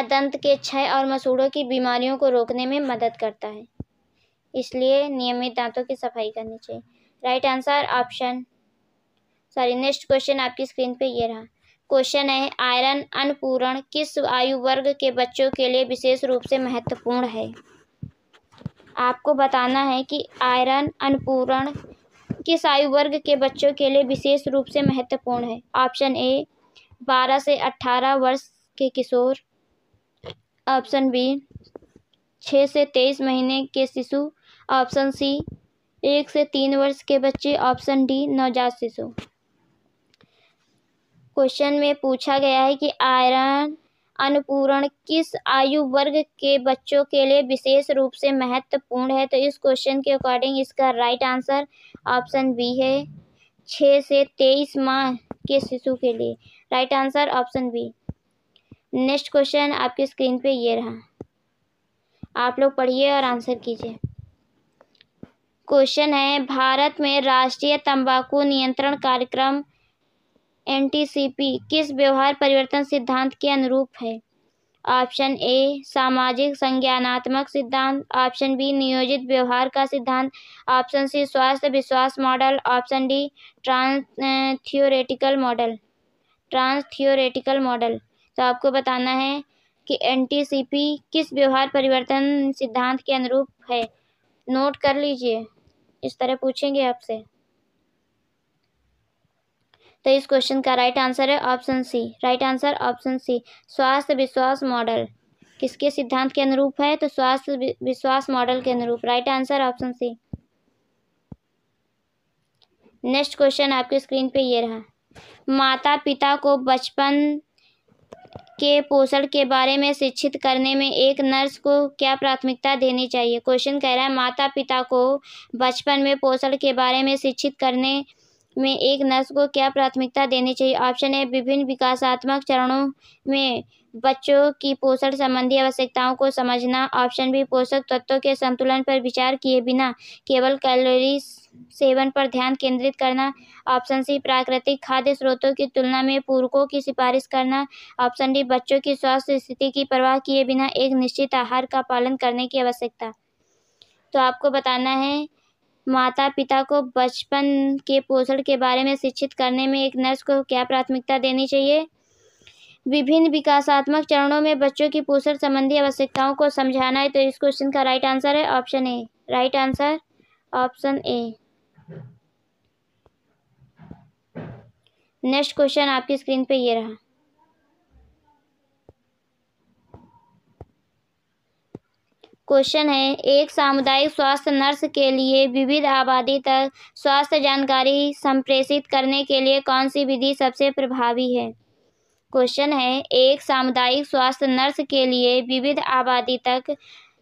दंत के क्षय और मसूड़ों की बीमारियों को रोकने में मदद करता है, इसलिए नियमित दांतों की सफाई करनी चाहिए। राइट आंसर नेक्स्ट क्वेश्चन आपकी स्क्रीन पे ये रहा। क्वेश्चन है आयरन अनुपूरण किस आयु वर्ग के बच्चों के लिए विशेष रूप से महत्वपूर्ण है। आपको बताना है कि आयरन अनुपूरण किस आयु वर्ग के बच्चों के लिए विशेष रूप से महत्वपूर्ण है। ऑप्शन ए 12 से 18 वर्ष के किशोर, ऑप्शन बी 6 से 23 महीने के शिशु, ऑप्शन सी 1 से 3 वर्ष के बच्चे, ऑप्शन डी नवजात शिशु। क्वेश्चन में पूछा गया है कि आयरन अनुपूरण किस आयु वर्ग के बच्चों के लिए विशेष रूप से महत्वपूर्ण है। तो इस क्वेश्चन के अकॉर्डिंग इसका राइट आंसर ऑप्शन बी है 6 से 23 माह के शिशु के लिए। Right answer option B. Next question आपकी स्क्रीन पे ये रहा, आप लोग पढ़िए और आंसर कीजिए। क्वेश्चन है भारत में राष्ट्रीय तंबाकू नियंत्रण कार्यक्रम NTCP किस व्यवहार परिवर्तन सिद्धांत के अनुरूप है। ऑप्शन ए सामाजिक संज्ञानात्मक सिद्धांत, ऑप्शन बी नियोजित व्यवहार का सिद्धांत, ऑप्शन सी स्वास्थ्य विश्वास model, option D transtheoretical model. तो आपको बताना है कि NTCP किस व्यवहार परिवर्तन सिद्धांत के अनुरूप है। नोट कर लीजिए, इस तरह पूछेंगे आपसे। तो इस क्वेश्चन का राइट आंसर है option C. Right answer option C, स्वास्थ्य विश्वास मॉडल किसके सिद्धांत के अनुरूप है। तो स्वास्थ्य विश्वास मॉडल के अनुरूप। Right answer option C. Next question आपकी स्क्रीन पे ये रहा, माता पिता को बचपन के पोषण के बारे में शिक्षित करने में एक नर्स को क्या प्राथमिकता देनी चाहिए। क्वेश्चन कह रहा है माता पिता को बचपन में पोषण के बारे में शिक्षित करने में एक नर्स को क्या प्राथमिकता देनी चाहिए। ऑप्शन ए विभिन्न विकासात्मक चरणों में बच्चों की पोषण संबंधी आवश्यकताओं को समझना, ऑप्शन बी पोषक तत्वों के संतुलन पर विचार किए बिना केवल कैलोरी सेवन पर ध्यान केंद्रित करना, ऑप्शन सी प्राकृतिक खाद्य स्रोतों की तुलना में पूरकों की सिफारिश करना, ऑप्शन डी बच्चों की स्वास्थ्य स्थिति की परवाह किए बिना एक निश्चित आहार का पालन करने की आवश्यकता। तो आपको बताना है माता पिता को बचपन के पोषण के बारे में शिक्षित करने में एक नर्स को क्या प्राथमिकता देनी चाहिए। विभिन्न विकासात्मक चरणों में बच्चों की पोषण संबंधी आवश्यकताओं को समझाना है। तो इस क्वेश्चन का राइट आंसर है option A. Right answer option A. Next question आपकी स्क्रीन पे ये रहा, क्वेश्चन है एक सामुदायिक स्वास्थ्य नर्स के लिए विविध आबादी तक स्वास्थ्य जानकारी संप्रेषित करने के लिए कौन सी विधि सबसे प्रभावी है। क्वेश्चन है एक सामुदायिक स्वास्थ्य नर्स के लिए विविध आबादी तक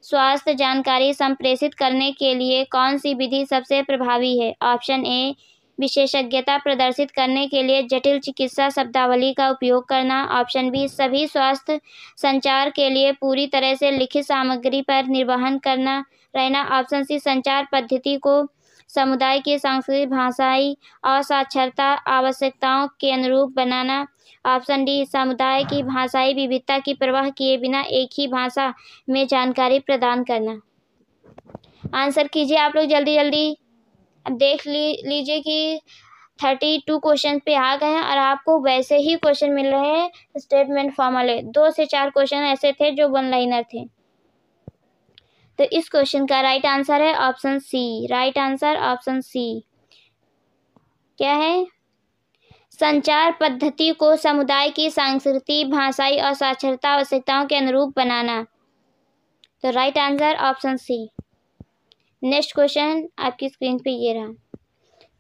स्वास्थ्य जानकारी संप्रेषित करने के लिए कौन सी विधि सबसे प्रभावी है। ऑप्शन ए विशेषज्ञता प्रदर्शित करने के लिए जटिल चिकित्सा शब्दावली का उपयोग करना, ऑप्शन बी सभी स्वास्थ्य संचार के लिए पूरी तरह से लिखित सामग्री पर निर्वहन करना रहना, ऑप्शन सी संचार पद्धति को समुदाय की सांस्कृतिक भाषाई और साक्षरता आवश्यकताओं के अनुरूप बनाना, ऑप्शन डी समुदाय की भाषाई विविधता की परवाह किए बिना एक ही भाषा में जानकारी प्रदान करना। आंसर कीजिए आप लोग जल्दी जल्दी। अब देख लीजिए कि 32 क्वेश्चन पे आ गए हैं और आपको वैसे ही क्वेश्चन मिल रहे हैं स्टेटमेंट फॉर्म वाले। 2 से 4 क्वेश्चन ऐसे थे जो वन लाइनर थे। तो इस क्वेश्चन का राइट आंसर है option C. Right answer option C क्या है, संचार पद्धति को समुदाय की सांस्कृतिक भाषाई और साक्षरता आवश्यकताओं के अनुरूप बनाना। तो right answer option C. Next question आपकी स्क्रीन पे ये रहा,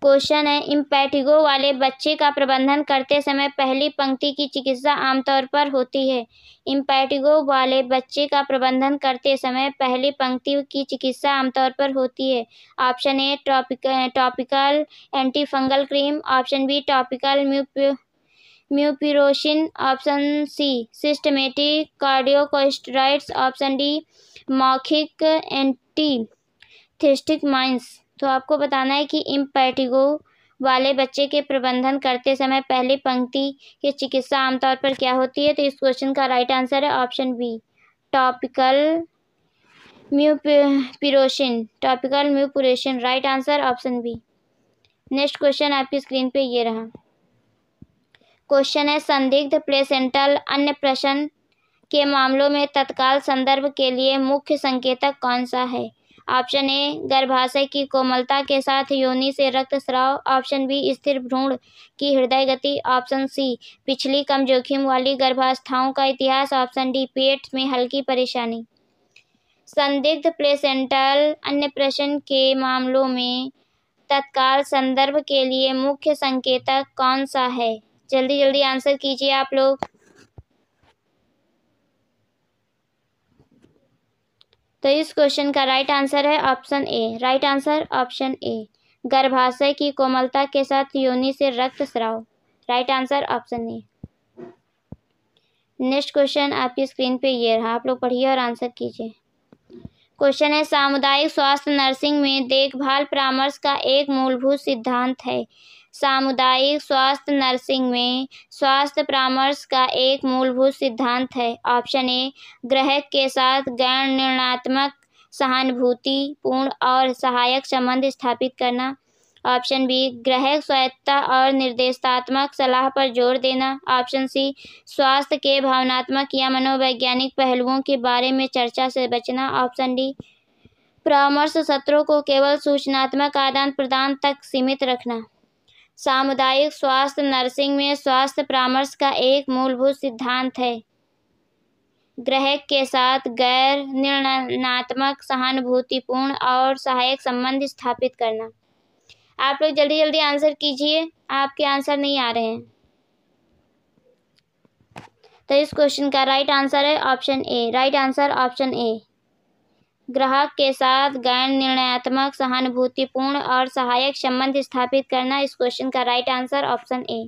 क्वेश्चन है इम्पैटिगो वाले बच्चे का प्रबंधन करते समय पहली पंक्ति की चिकित्सा आमतौर पर होती है। इम्पैटिगो वाले बच्चे का प्रबंधन करते समय पहली पंक्ति की चिकित्सा आमतौर पर होती है। Option A topical antifungal cream, option B topical mupirocin, option C systematic corticosteroids, option D मौखिक एंटीथिस्टिकमाइंस। तो आपको बताना है कि इम्पैटिगो वाले बच्चे के प्रबंधन करते समय पहली पंक्ति की चिकित्सा आमतौर पर क्या होती है। तो इस क्वेश्चन का राइट आंसर है option B topical mupirocin. Right answer option B. Next question आपकी स्क्रीन पे ये रहा, क्वेश्चन है संदिग्ध प्लेसेंटल अन्नप्राशन के मामलों में तत्काल संदर्भ के लिए मुख्य संकेतक कौन सा है? ऑप्शन ए गर्भाशय की कोमलता के साथ योनि से रक्तस्राव, ऑप्शन बी स्थिर भ्रूण की हृदय गति, ऑप्शन सी पिछली कम जोखिम वाली गर्भावस्थाओं का इतिहास, ऑप्शन डी पेट में हल्की परेशानी। संदिग्ध प्लेसेंटल अन्नप्राशन के मामलों में तत्काल संदर्भ के लिए मुख्य संकेतक कौन सा है? जल्दी जल्दी आंसर कीजिए आप लोग। तो इस क्वेश्चन का राइट आंसर है option A. Right answer option ए, गर्भाशय की कोमलता के साथ योनि से रक्तस्राव। Right answer option A. Next question आपकी स्क्रीन पे ये रहा, आप लोग पढ़िए और आंसर कीजिए। क्वेश्चन है सामुदायिक स्वास्थ्य नर्सिंग में देखभाल परामर्श का एक मूलभूत सिद्धांत है। सामुदायिक स्वास्थ्य नर्सिंग में स्वास्थ्य परामर्श का एक मूलभूत सिद्धांत है। ऑप्शन ए ग्राहक के साथ गैर निर्णयात्मक, सहानुभूतिपूर्ण और सहायक संबंध स्थापित करना, ऑप्शन बी ग्राहक स्वायत्तता और निर्देशात्मक सलाह पर जोर देना, ऑप्शन सी स्वास्थ्य के भावनात्मक या मनोवैज्ञानिक पहलुओं के बारे में चर्चा से बचना, ऑप्शन डी परामर्श सत्रों को केवल सूचनात्मक आदान प्रदान तक सीमित रखना। सामुदायिक स्वास्थ्य नर्सिंग में स्वास्थ्य परामर्श का एक मूलभूत सिद्धांत है ग्राहक के साथ गैर निर्णयात्मक, सहानुभूतिपूर्ण और सहायक संबंध स्थापित करना। आप लोग जल्दी जल्दी आंसर कीजिए, आपके आंसर नहीं आ रहे हैं। तो इस क्वेश्चन का राइट आंसर है option A. Right answer option ए, ग्राहक के साथ गैर निर्णयात्मक, सहानुभूतिपूर्ण और सहायक संबंध स्थापित करना। इस क्वेश्चन का right answer option A.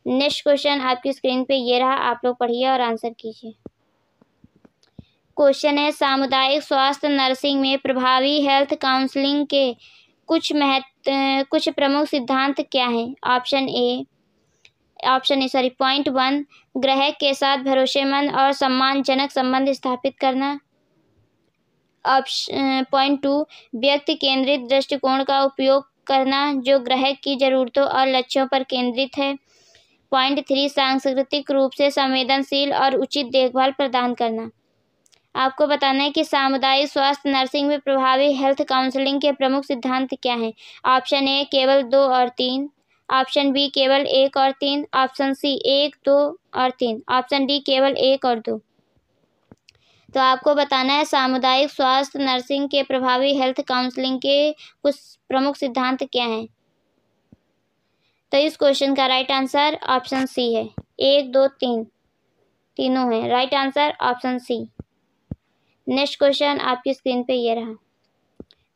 Next question आपकी स्क्रीन पे ये रहा, आप लोग पढ़िए और आंसर कीजिए। क्वेश्चन है सामुदायिक स्वास्थ्य नर्सिंग में प्रभावी हेल्थ काउंसलिंग के कुछ प्रमुख सिद्धांत क्या हैं? पॉइंट 1 ग्राहक के साथ भरोसेमंद और सम्मानजनक संबंध स्थापित करना, पॉइंट 2 व्यक्ति केंद्रित दृष्टिकोण का उपयोग करना जो ग्राहक की जरूरतों और लक्ष्यों पर केंद्रित है, पॉइंट 3 सांस्कृतिक रूप से संवेदनशील और उचित देखभाल प्रदान करना। आपको बताना है कि सामुदायिक स्वास्थ्य नर्सिंग में प्रभावी हेल्थ काउंसलिंग के प्रमुख सिद्धांत क्या हैं। ऑप्शन ए केवल 2 और 3, ऑप्शन बी केवल 1 और 3, ऑप्शन सी 1, 2 और 3, ऑप्शन डी केवल 1 और 2। तो आपको बताना है सामुदायिक स्वास्थ्य नर्सिंग के प्रभावी हेल्थ काउंसलिंग के कुछ प्रमुख सिद्धांत क्या हैं। तो इस क्वेश्चन का राइट आंसर ऑप्शन सी है। 1, 2, 3 तीनों हैं। Right answer option C. Next question आपकी स्क्रीन पे ये रहा।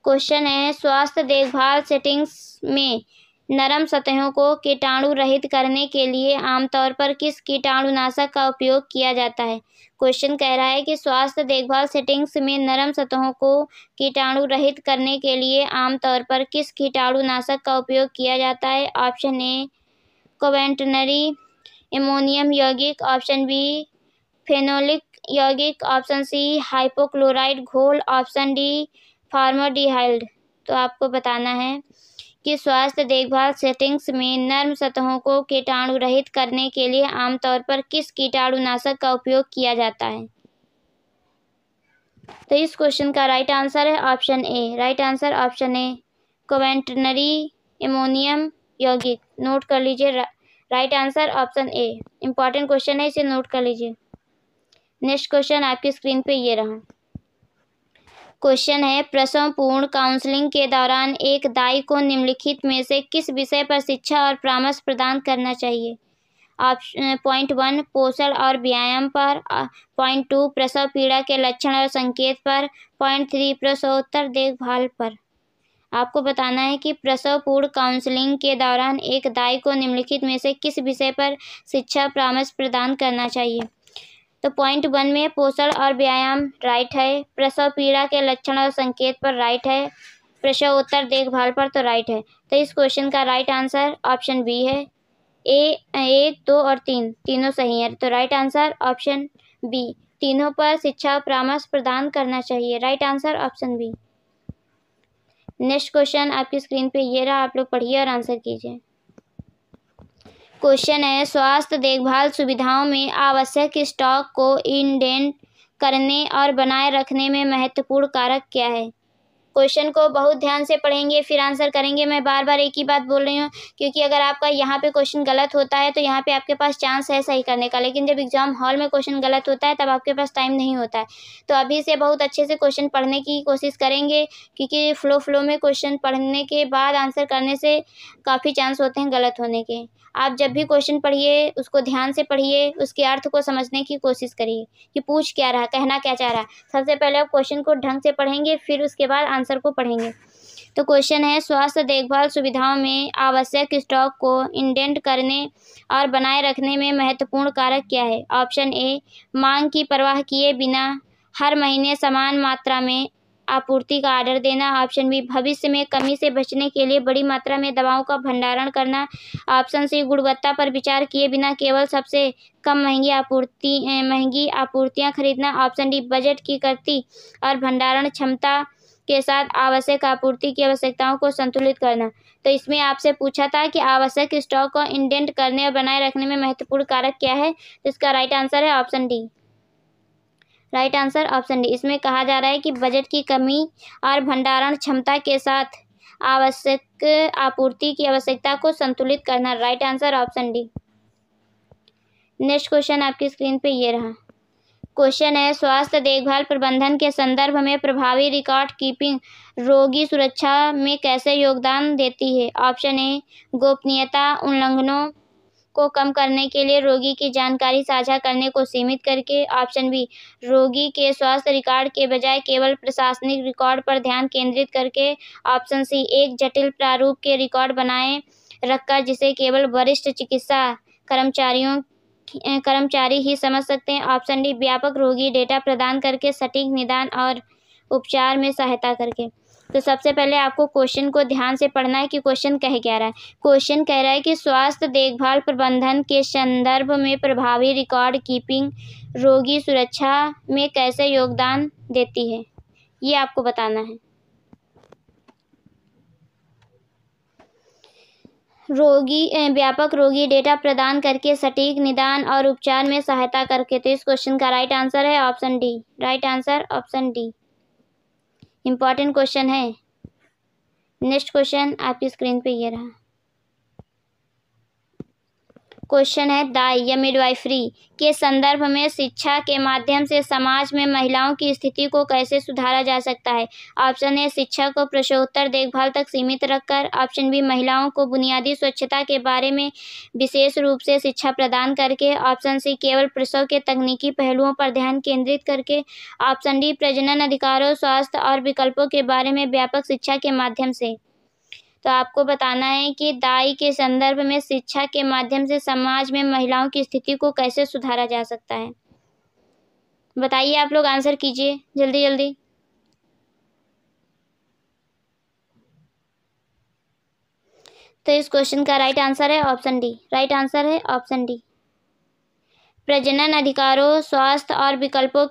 क्वेश्चन है स्वास्थ्य देखभाल सेटिंग्स में नरम सतहों को कीटाणु रहित करने के लिए आमतौर पर किस कीटाणुनाशक का उपयोग किया जाता है? क्वेश्चन कह रहा है कि स्वास्थ्य देखभाल सेटिंग्स में नरम सतहों को कीटाणु रहित करने के लिए आमतौर पर किस कीटाणुनाशक का उपयोग किया जाता है? ऑप्शन ए क्वाटरनरी अमोनियम यौगिक, ऑप्शन बी फेनोलिक यौगिक, ऑप्शन सी हाइपोक्लोराइड घोल, ऑप्शन डी फॉर्मल्डिहाइड। तो आपको बताना है कि स्वास्थ्य देखभाल सेटिंग्स में नरम सतहों को कीटाणु रहित करने के लिए आमतौर पर किस कीटाणुनाशक का उपयोग किया जाता है। तो इस क्वेश्चन का राइट आंसर है option A. Right answer option A quaternary ammonium यौगिक। नोट कर लीजिए, राइट आंसर ऑप्शन ए। इंपॉर्टेंट क्वेश्चन है, इसे नोट कर लीजिए। नेक्स्ट क्वेश्चन आपकी स्क्रीन पे ये रहा। क्वेश्चन है प्रसव पूर्ण काउंसलिंग के दौरान एक दाई को निम्नलिखित में से किस विषय पर शिक्षा और परामर्श प्रदान करना चाहिए? पॉइंट 1 पोषण और व्यायाम पर, पॉइंट 2 प्रसव पीड़ा के लक्षण और संकेत पर, पॉइंट 3 प्रसवोत्तर देखभाल पर। आपको बताना है कि प्रसव पूर्व काउंसलिंग के दौरान एक दाई को निम्नलिखित में से किस विषय पर शिक्षा परामर्श प्रदान करना चाहिए। तो पॉइंट 1 में पोषण और व्यायाम राइट है, प्रसव पीड़ा के लक्षण और संकेत पर राइट है, प्रसवोत्तर देखभाल पर तो राइट है। तो इस क्वेश्चन का राइट आंसर ऑप्शन बी है। 1, 2 और 3 तीनों सही है। तो राइट आंसर ऑप्शन बी, तीनों पर शिक्षा परामर्श प्रदान करना चाहिए। Right answer option B. Next question आपकी स्क्रीन पे ये रहा, आप लोग पढ़िए और आंसर कीजिए। क्वेश्चन है स्वास्थ्य देखभाल सुविधाओं में आवश्यक स्टॉक को इंडेंट करने और बनाए रखने में महत्वपूर्ण कारक क्या है। क्वेश्चन को बहुत ध्यान से पढ़ेंगे फिर आंसर करेंगे। मैं बार बार एक ही बात बोल रही हूँ क्योंकि अगर आपका यहाँ पे क्वेश्चन गलत होता है तो यहाँ पे आपके पास चांस है सही करने का, लेकिन जब एग्जाम हॉल में क्वेश्चन गलत होता है तब आपके पास टाइम नहीं होता है। तो अभी से बहुत अच्छे से क्वेश्चन पढ़ने की कोशिश करेंगे क्योंकि फ्लो में क्वेश्चन पढ़ने के बाद आंसर करने से काफ़ी चांस होते हैं गलत होने के। आप जब भी क्वेश्चन पढ़िए उसको ध्यान से पढ़िए, उसके अर्थ को समझने की कोशिश करिए कि पूछ क्या रहा, कहना क्या चाह रहा। सबसे पहले आप क्वेश्चन को ढंग से पढ़ेंगे फिर उसके बाद आंसर को पढ़ेंगे। तो क्वेश्चन है स्वास्थ्य देखभाल सुविधाओं में आवश्यक स्टॉक को इंडेंट करने और बनाए रखने में महत्वपूर्ण कारक क्या है। ऑप्शन ए मांग की परवाह किए बिना हर महीने समान मात्रा में आपूर्ति का आर्डर देना। ऑप्शन बी भविष्य में कमी से बचने के लिए बड़ी मात्रा में दवाओं का भंडारण करना। ऑप्शन सी गुणवत्ता पर विचार किए बिना केवल सबसे कम महंगी आपूर्तियां खरीदना। ऑप्शन डी बजट की कटौती और भंडारण क्षमता के साथ आवश्यक आपूर्ति की आवश्यकताओं को संतुलित करना। तो इसमें आपसे पूछा था कि आवश्यक स्टॉक को इंडेंट करने और बनाए रखने में महत्वपूर्ण कारक क्या है, तो इसका राइट आंसर है option D. Right answer option D. इसमें कहा जा रहा है कि बजट की कमी और भंडारण क्षमता के साथ आवश्यक आपूर्ति की आवश्यकता को संतुलित करना। Right answer option D. Next question आपकी स्क्रीन पे ये रहा। क्वेश्चन है स्वास्थ्य देखभाल प्रबंधन के संदर्भ में प्रभावी रिकॉर्ड कीपिंग रोगी सुरक्षा में कैसे योगदान देती है। ऑप्शन ए गोपनीयता उल्लंघनों को कम करने के लिए रोगी की जानकारी साझा करने को सीमित करके। ऑप्शन बी रोगी के स्वास्थ्य रिकॉर्ड के बजाय केवल प्रशासनिक रिकॉर्ड पर ध्यान केंद्रित करके। ऑप्शन सी एक जटिल प्रारूप के रिकॉर्ड बनाए रखकर जिसे केवल वरिष्ठ चिकित्सा कर्मचारी ही समझ सकते हैं। ऑप्शन डी व्यापक रोगी डेटा प्रदान करके सटीक निदान और उपचार में सहायता करके। तो सबसे पहले आपको क्वेश्चन को ध्यान से पढ़ना है कि क्वेश्चन कह क्या रहा है। क्वेश्चन कह रहा है कि स्वास्थ्य देखभाल प्रबंधन के संदर्भ में प्रभावी रिकॉर्ड कीपिंग रोगी सुरक्षा में कैसे योगदान देती है, ये आपको बताना है। व्यापक रोगी डेटा प्रदान करके सटीक निदान और उपचार में सहायता करके। तो इस क्वेश्चन का राइट आंसर है option D. Right answer option D. Important question है। नेक्स्ट क्वेश्चन आपकी स्क्रीन पे ये रहा। क्वेश्चन है दाई या मिडवाइफरी के संदर्भ में शिक्षा के माध्यम से समाज में महिलाओं की स्थिति को कैसे सुधारा जा सकता है। ऑप्शन ए शिक्षा को प्रसवोत्तर देखभाल तक सीमित रखकर। ऑप्शन बी महिलाओं को बुनियादी स्वच्छता के बारे में विशेष रूप से शिक्षा प्रदान करके। ऑप्शन सी केवल प्रसव के तकनीकी पहलुओं पर ध्यान केंद्रित करके। ऑप्शन डी प्रजनन अधिकारों स्वास्थ्य और विकल्पों के बारे में व्यापक शिक्षा के माध्यम से। तो आपको बताना है कि दाई के संदर्भ में शिक्षा के माध्यम से समाज में महिलाओं की स्थिति को कैसे सुधारा जा सकता है। बताइए आप लोग, आंसर कीजिए जल्दी जल्दी। तो इस क्वेश्चन का राइट आंसर है ऑप्शन डी। राइट आंसर है ऑप्शन डी। प्रजनन अधिकारों स्वास्थ्य और विकल्पों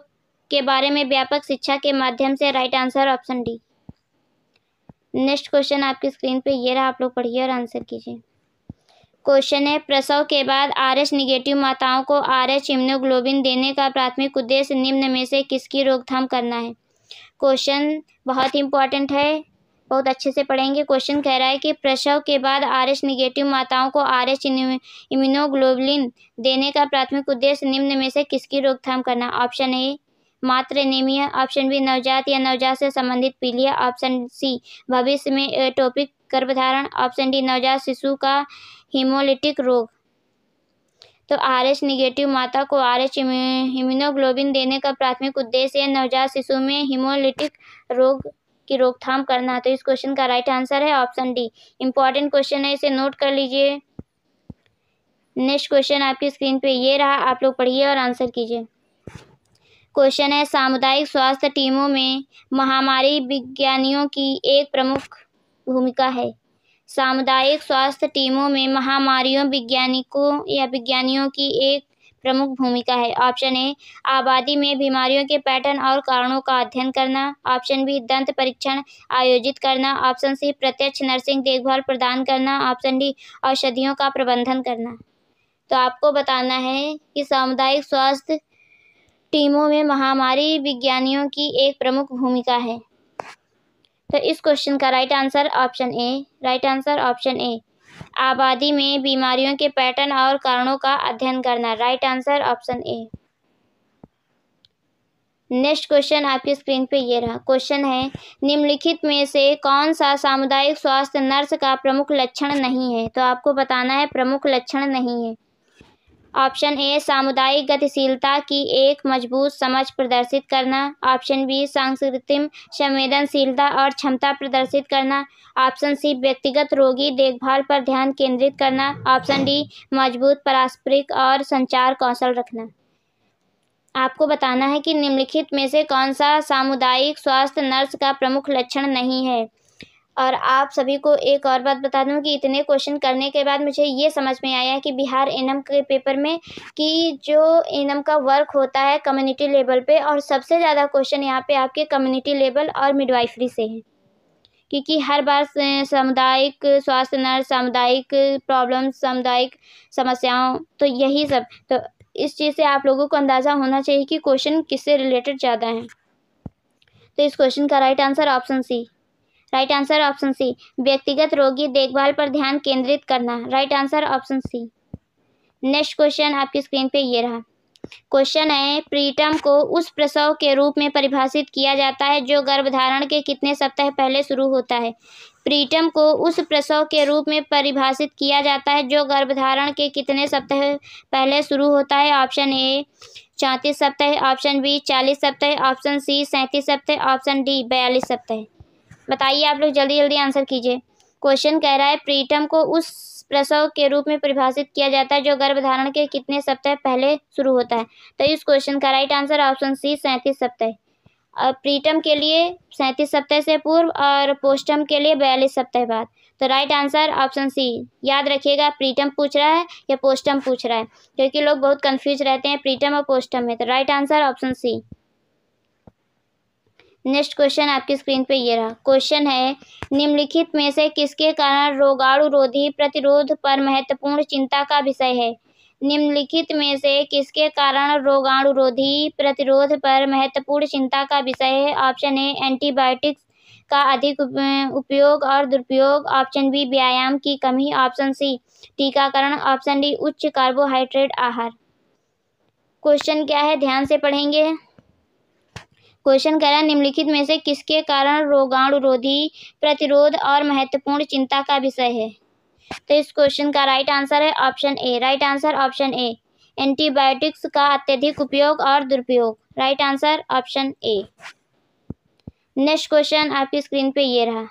के बारे में व्यापक शिक्षा के माध्यम से। Right answer option D. Next question आपकी स्क्रीन पे ये रहा, आप लोग पढ़िए और आंसर कीजिए। क्वेश्चन है प्रसव के बाद RH निगेटिव माताओं को RH इम्यूनोग्लोबिन देने का प्राथमिक उद्देश्य निम्न में से किसकी रोकथाम करना है। क्वेश्चन बहुत इंपॉर्टेंट है, बहुत अच्छे से पढ़ेंगे। क्वेश्चन कह रहा है कि प्रसव के बाद RH निगेटिव माताओं को RH इम्यूनोग्लोबुलिन देने का प्राथमिक उद्देश्य निम्न में से किसकी रोकथाम करना। ऑप्शन ए मात्र एनीमिया। ऑप्शन बी नवजात या नवजात से संबंधित पीलिया। ऑप्शन सी भविष्य में एटोपिक गर्भधारण। ऑप्शन डी नवजात शिशु का हीमोलिटिक रोग। तो RH निगेटिव माता को RH इम्यूनोग्लोबिन देने का प्राथमिक उद्देश्य नवजात शिशु में हीमोलिटिक रोग की रोकथाम करना। तो इस क्वेश्चन का राइट आंसर है ऑप्शन डी। इंपॉर्टेंट क्वेश्चन है, इसे नोट कर लीजिए। नेक्स्ट क्वेश्चन आपकी स्क्रीन पे ये रहा, आप लोग पढ़िए और आंसर कीजिए। क्वेश्चन है सामुदायिक स्वास्थ्य टीमों में महामारी विज्ञानियों की एक प्रमुख भूमिका है। सामुदायिक स्वास्थ्य टीमों में महामारियों विज्ञानियों की एक प्रमुख भूमिका है। ऑप्शन ए आबादी में बीमारियों के पैटर्न और कारणों का अध्ययन करना। ऑप्शन बी दंत परीक्षण आयोजित करना। ऑप्शन सी प्रत्यक्ष नर्सिंग देखभाल प्रदान करना। ऑप्शन डी औषधियों का प्रबंधन करना। तो आपको बताना है कि सामुदायिक स्वास्थ्य टीमों में महामारी विज्ञानियों की एक प्रमुख भूमिका है। तो इस क्वेश्चन का right answer option A. Right answer option ए। आबादी में बीमारियों के पैटर्न और कारणों का अध्ययन करना। Right answer option A. Next question आपकी स्क्रीन पे ये रहा। क्वेश्चन है, निम्नलिखित में से कौन सा सामुदायिक स्वास्थ्य नर्स का प्रमुख लक्षण नहीं है? तो आपको बताना है प्रमुख लक्षण नहीं है। ऑप्शन ए, सामुदायिक गतिशीलता की एक मजबूत समझ प्रदर्शित करना। ऑप्शन बी, सांस्कृतिक संवेदनशीलता और क्षमता प्रदर्शित करना। ऑप्शन सी, व्यक्तिगत रोगी देखभाल पर ध्यान केंद्रित करना। ऑप्शन डी, मजबूत पारस्परिक और संचार कौशल रखना। आपको बताना है कि निम्नलिखित में से कौन सा सामुदायिक स्वास्थ्य नर्स का प्रमुख लक्षण नहीं है। और आप सभी को एक और बात बता दूं कि इतने क्वेश्चन करने के बाद मुझे ये समझ में आया कि बिहार एनएम के पेपर में कि जो एनएम का वर्क होता है कम्युनिटी लेवल पे, और सबसे ज़्यादा क्वेश्चन यहाँ पे आपके कम्युनिटी लेवल और मिडवाइफरी से हैं, क्योंकि हर बार सामुदायिक स्वास्थ्य नर्स, सामुदायिक प्रॉब्लम, सामुदायिक समस्याओं, तो यही सब। तो इस चीज़ से आप लोगों को अंदाज़ा होना चाहिए कि क्वेश्चन किससे रिलेटेड ज़्यादा हैं। तो इस क्वेश्चन का right answer option C. Right answer option C, व्यक्तिगत रोगी देखभाल पर ध्यान केंद्रित करना। Right answer option C. Next question आपकी स्क्रीन पे ये रहा। क्वेश्चन है, प्रीटर्म को उस प्रसव के रूप में परिभाषित किया जाता है जो गर्भधारण के कितने सप्ताह पहले शुरू होता है? प्रीटर्म को उस प्रसव के रूप में परिभाषित किया जाता है जो गर्भधारण के कितने सप्ताह पहले शुरू होता है? ऑप्शन ए 34 सप्ताह, ऑप्शन बी 40 सप्ताह, ऑप्शन सी 37 सप्ताह, ऑप्शन डी 42 सप्ताह। बताइए आप लोग, जल्दी जल्दी आंसर कीजिए। क्वेश्चन कह रहा है, प्रीटर्म को उस प्रसव के रूप में परिभाषित किया जाता है जो गर्भधारण के कितने सप्ताह पहले शुरू होता है? तो इस क्वेश्चन का राइट आंसर ऑप्शन सी 37 सप्ताह। और प्रीटर्म के लिए 37 सप्ताह से पूर्व और पोस्टर्म के लिए 42 सप्ताह बाद। तो राइट आंसर ऑप्शन सी। याद रखिएगा, प्रीटर्म पूछ रहा है या पोस्टर्म पूछ रहा है, क्योंकि लोग बहुत कंफ्यूज रहते हैं प्रीटर्म और पोस्टर्म में। तो right answer option C. Next question आपकी स्क्रीन पे ये रहा। क्वेश्चन है, निम्नलिखित में से किसके कारण रोगाणुरोधी प्रतिरोध पर महत्वपूर्ण चिंता का विषय है? निम्नलिखित में से किसके कारण रोगाणुरोधी प्रतिरोध पर महत्वपूर्ण चिंता का विषय है? ऑप्शन ए, एंटीबायोटिक्स का अधिक उपयोग और दुरुपयोग। ऑप्शन बी, व्यायाम की कमी। ऑप्शन सी, टीकाकरण। ऑप्शन डी, उच्च कार्बोहाइड्रेट आहार। क्वेश्चन क्या है, ध्यान से पढ़ेंगे। क्वेश्चन कह रहा है, निम्नलिखित में से किसके कारण रोगाणुरोधी प्रतिरोध और महत्वपूर्ण चिंता का विषय है? तो इस क्वेश्चन का राइट आंसर है option A. Right answer option A, antibiotics का अत्यधिक उपयोग और दुरुपयोग। Right answer option A. Next question आपकी स्क्रीन पे ये रहा।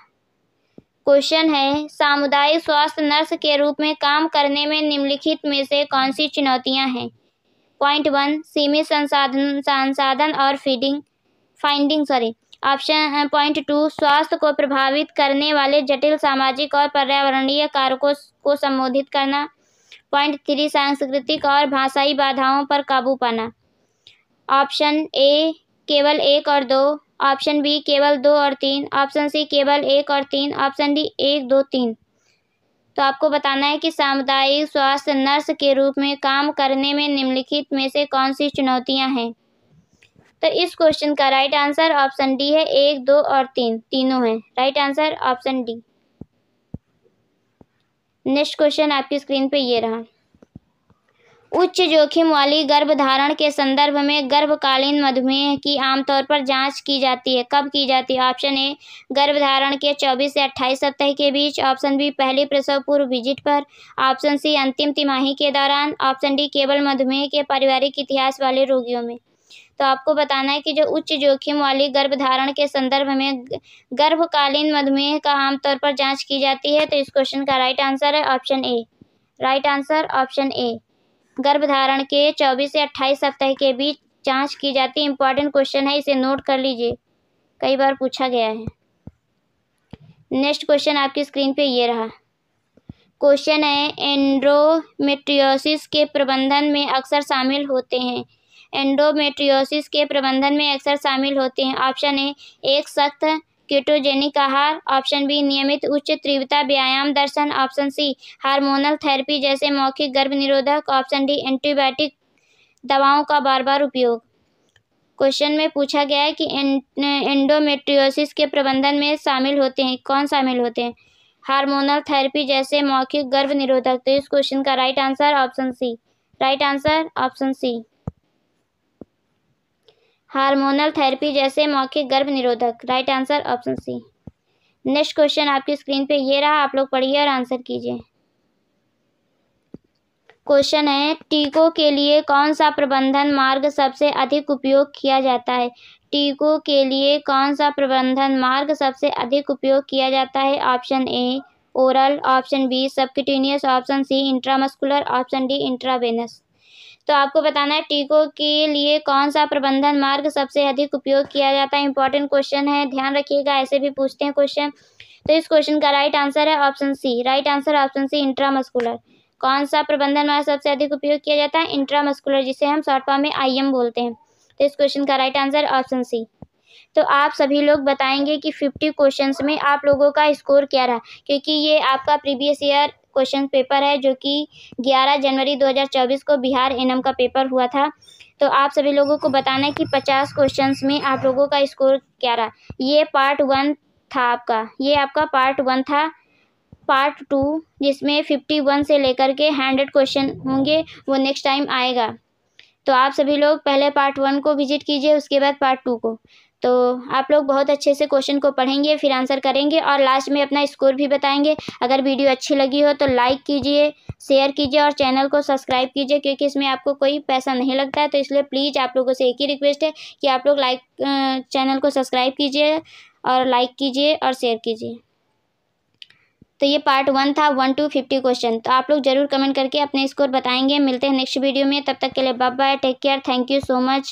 क्वेश्चन है, सामुदायिक स्वास्थ्य नर्स के रूप में काम करने में निम्नलिखित में से कौन सी चुनौतियां हैं? पॉइंट 1, सीमित संसाधन और ऑप्शन पॉइंट 2, स्वास्थ्य को प्रभावित करने वाले जटिल सामाजिक और पर्यावरणीय कारकों को संबोधित करना। पॉइंट 3, सांस्कृतिक और भाषाई बाधाओं पर काबू पाना। ऑप्शन ए केवल 1 और 2, ऑप्शन बी केवल 2 और 3, ऑप्शन सी केवल 1 और 3, ऑप्शन डी 1, 2, 3। तो आपको बताना है कि सामुदायिक स्वास्थ्य नर्स के रूप में काम करने में निम्नलिखित में से कौन सी चुनौतियां हैं? तो इस क्वेश्चन का राइट आंसर ऑप्शन डी है, 1, 2 और 3, तीनों हैं। Right answer option D. Next question आपकी स्क्रीन पे ये रहा। उच्च जोखिम वाली गर्भधारण के संदर्भ में गर्भकालीन मधुमेह की आमतौर पर जांच की जाती है। कब की जाती है? ऑप्शन ए, गर्भधारण के 24 से 28 सप्ताह के बीच। ऑप्शन बी, पहली प्रसव पूर्व विजिट पर। ऑप्शन सी, अंतिम तिमाही के दौरान। ऑप्शन डी, केवल मधुमेह के पारिवारिक इतिहास वाले रोगियों में। तो आपको बताना है कि जो उच्च जोखिम वाली गर्भधारण के संदर्भ में गर्भकालीन मधुमेह का आमतौर पर जांच की जाती है। तो इस क्वेश्चन का राइट आंसर है option A. Right answer option ए, गर्भधारण के 24 से 28 सप्ताह के बीच जांच की जाती है। इंपॉर्टेंट क्वेश्चन है, इसे नोट कर लीजिए, कई बार पूछा गया है। नेक्स्ट क्वेश्चन आपकी स्क्रीन पे ये रहा। क्वेश्चन है, एंडोमेट्रियोसिस के प्रबंधन में अक्सर शामिल होते हैं। एंडोमेट्रियोसिस के प्रबंधन में अक्सर शामिल होते हैं। ऑप्शन ए, एक सख्त केटोजेनिक आहार, ऑप्शन बी नियमित उच्च तीव्रता व्यायाम दर्शन, ऑप्शन सी हार्मोनल थेरेपी जैसे मौखिक गर्भ निरोधक, ऑप्शन डी एंटीबायोटिक दवाओं का बार बार उपयोग। क्वेश्चन में पूछा गया है कि एंडोमेट्रियोसिस के प्रबंधन में शामिल होते हैं, कौन शामिल होते हैं? हार्मोनल थेरेपी जैसे मौखिक गर्भ निरोधक। तो इस क्वेश्चन का right answer option C. Right answer option C, hormonal therapy जैसे मौखिक गर्भ निरोधक। Right answer option C. Next question आपकी स्क्रीन पे ये रहा, आप लोग पढ़िए और आंसर कीजिए। क्वेश्चन है, टीकों के लिए कौन सा प्रबंधन मार्ग सबसे अधिक उपयोग किया जाता है? टीकों के लिए कौन सा प्रबंधन मार्ग सबसे अधिक उपयोग किया जाता है? Option A oral, option B subcutaneous, option C intramuscular, option D intravenous. तो आपको बताना है टीकों के लिए कौन सा प्रबंधन मार्ग सबसे अधिक उपयोग किया जाता है। इंपॉर्टेंट क्वेश्चन है, ध्यान रखिएगा, ऐसे भी पूछते हैं क्वेश्चन। तो इस क्वेश्चन का राइट आंसर है option C. Right answer option C intramuscular. कौन सा प्रबंधन मार्ग सबसे अधिक उपयोग किया जाता है? इंट्रामस्कुलर, जिसे हम शॉर्ट फॉर्म में IM बोलते हैं। तो इस क्वेश्चन का राइट आंसर ऑप्शन सी। तो आप सभी लोग बताएंगे कि 50 क्वेश्चंस में आप लोगों का स्कोर क्या रहा, क्योंकि ये आपका प्रीवियस ईयर क्वेश्चन पेपर है जो कि 11 जनवरी 2024 को बिहार एनएम का पेपर हुआ था। तो आप सभी लोगों को बताना है कि 50 क्वेश्चंस में आप लोगों का स्कोर क्या रहा। ये पार्ट 1 था आपका, ये आपका पार्ट 1 था। पार्ट 2 जिसमें 51 से लेकर के 100 क्वेश्चन होंगे, वो नेक्स्ट टाइम आएगा। तो आप सभी लोग पहले पार्ट 1 को विजिट कीजिए, उसके बाद पार्ट 2 को। तो आप लोग बहुत अच्छे से क्वेश्चन को पढ़ेंगे, फिर आंसर करेंगे और लास्ट में अपना स्कोर भी बताएंगे। अगर वीडियो अच्छी लगी हो तो लाइक कीजिए, शेयर कीजिए और चैनल को सब्सक्राइब कीजिए, क्योंकि इसमें आपको कोई पैसा नहीं लगता है। तो इसलिए प्लीज़ आप लोगों से एक ही रिक्वेस्ट है कि आप लोग चैनल को सब्सक्राइब कीजिए और लाइक कीजिए और शेयर कीजिए। तो ये पार्ट 1 था, 1 to 50 क्वेश्चन। तो आप लोग जरूर कमेंट करके अपने स्कोर बताएंगे। मिलते हैं नेक्स्ट वीडियो में, तब तक के लिए bye bye, take care, thank you so much.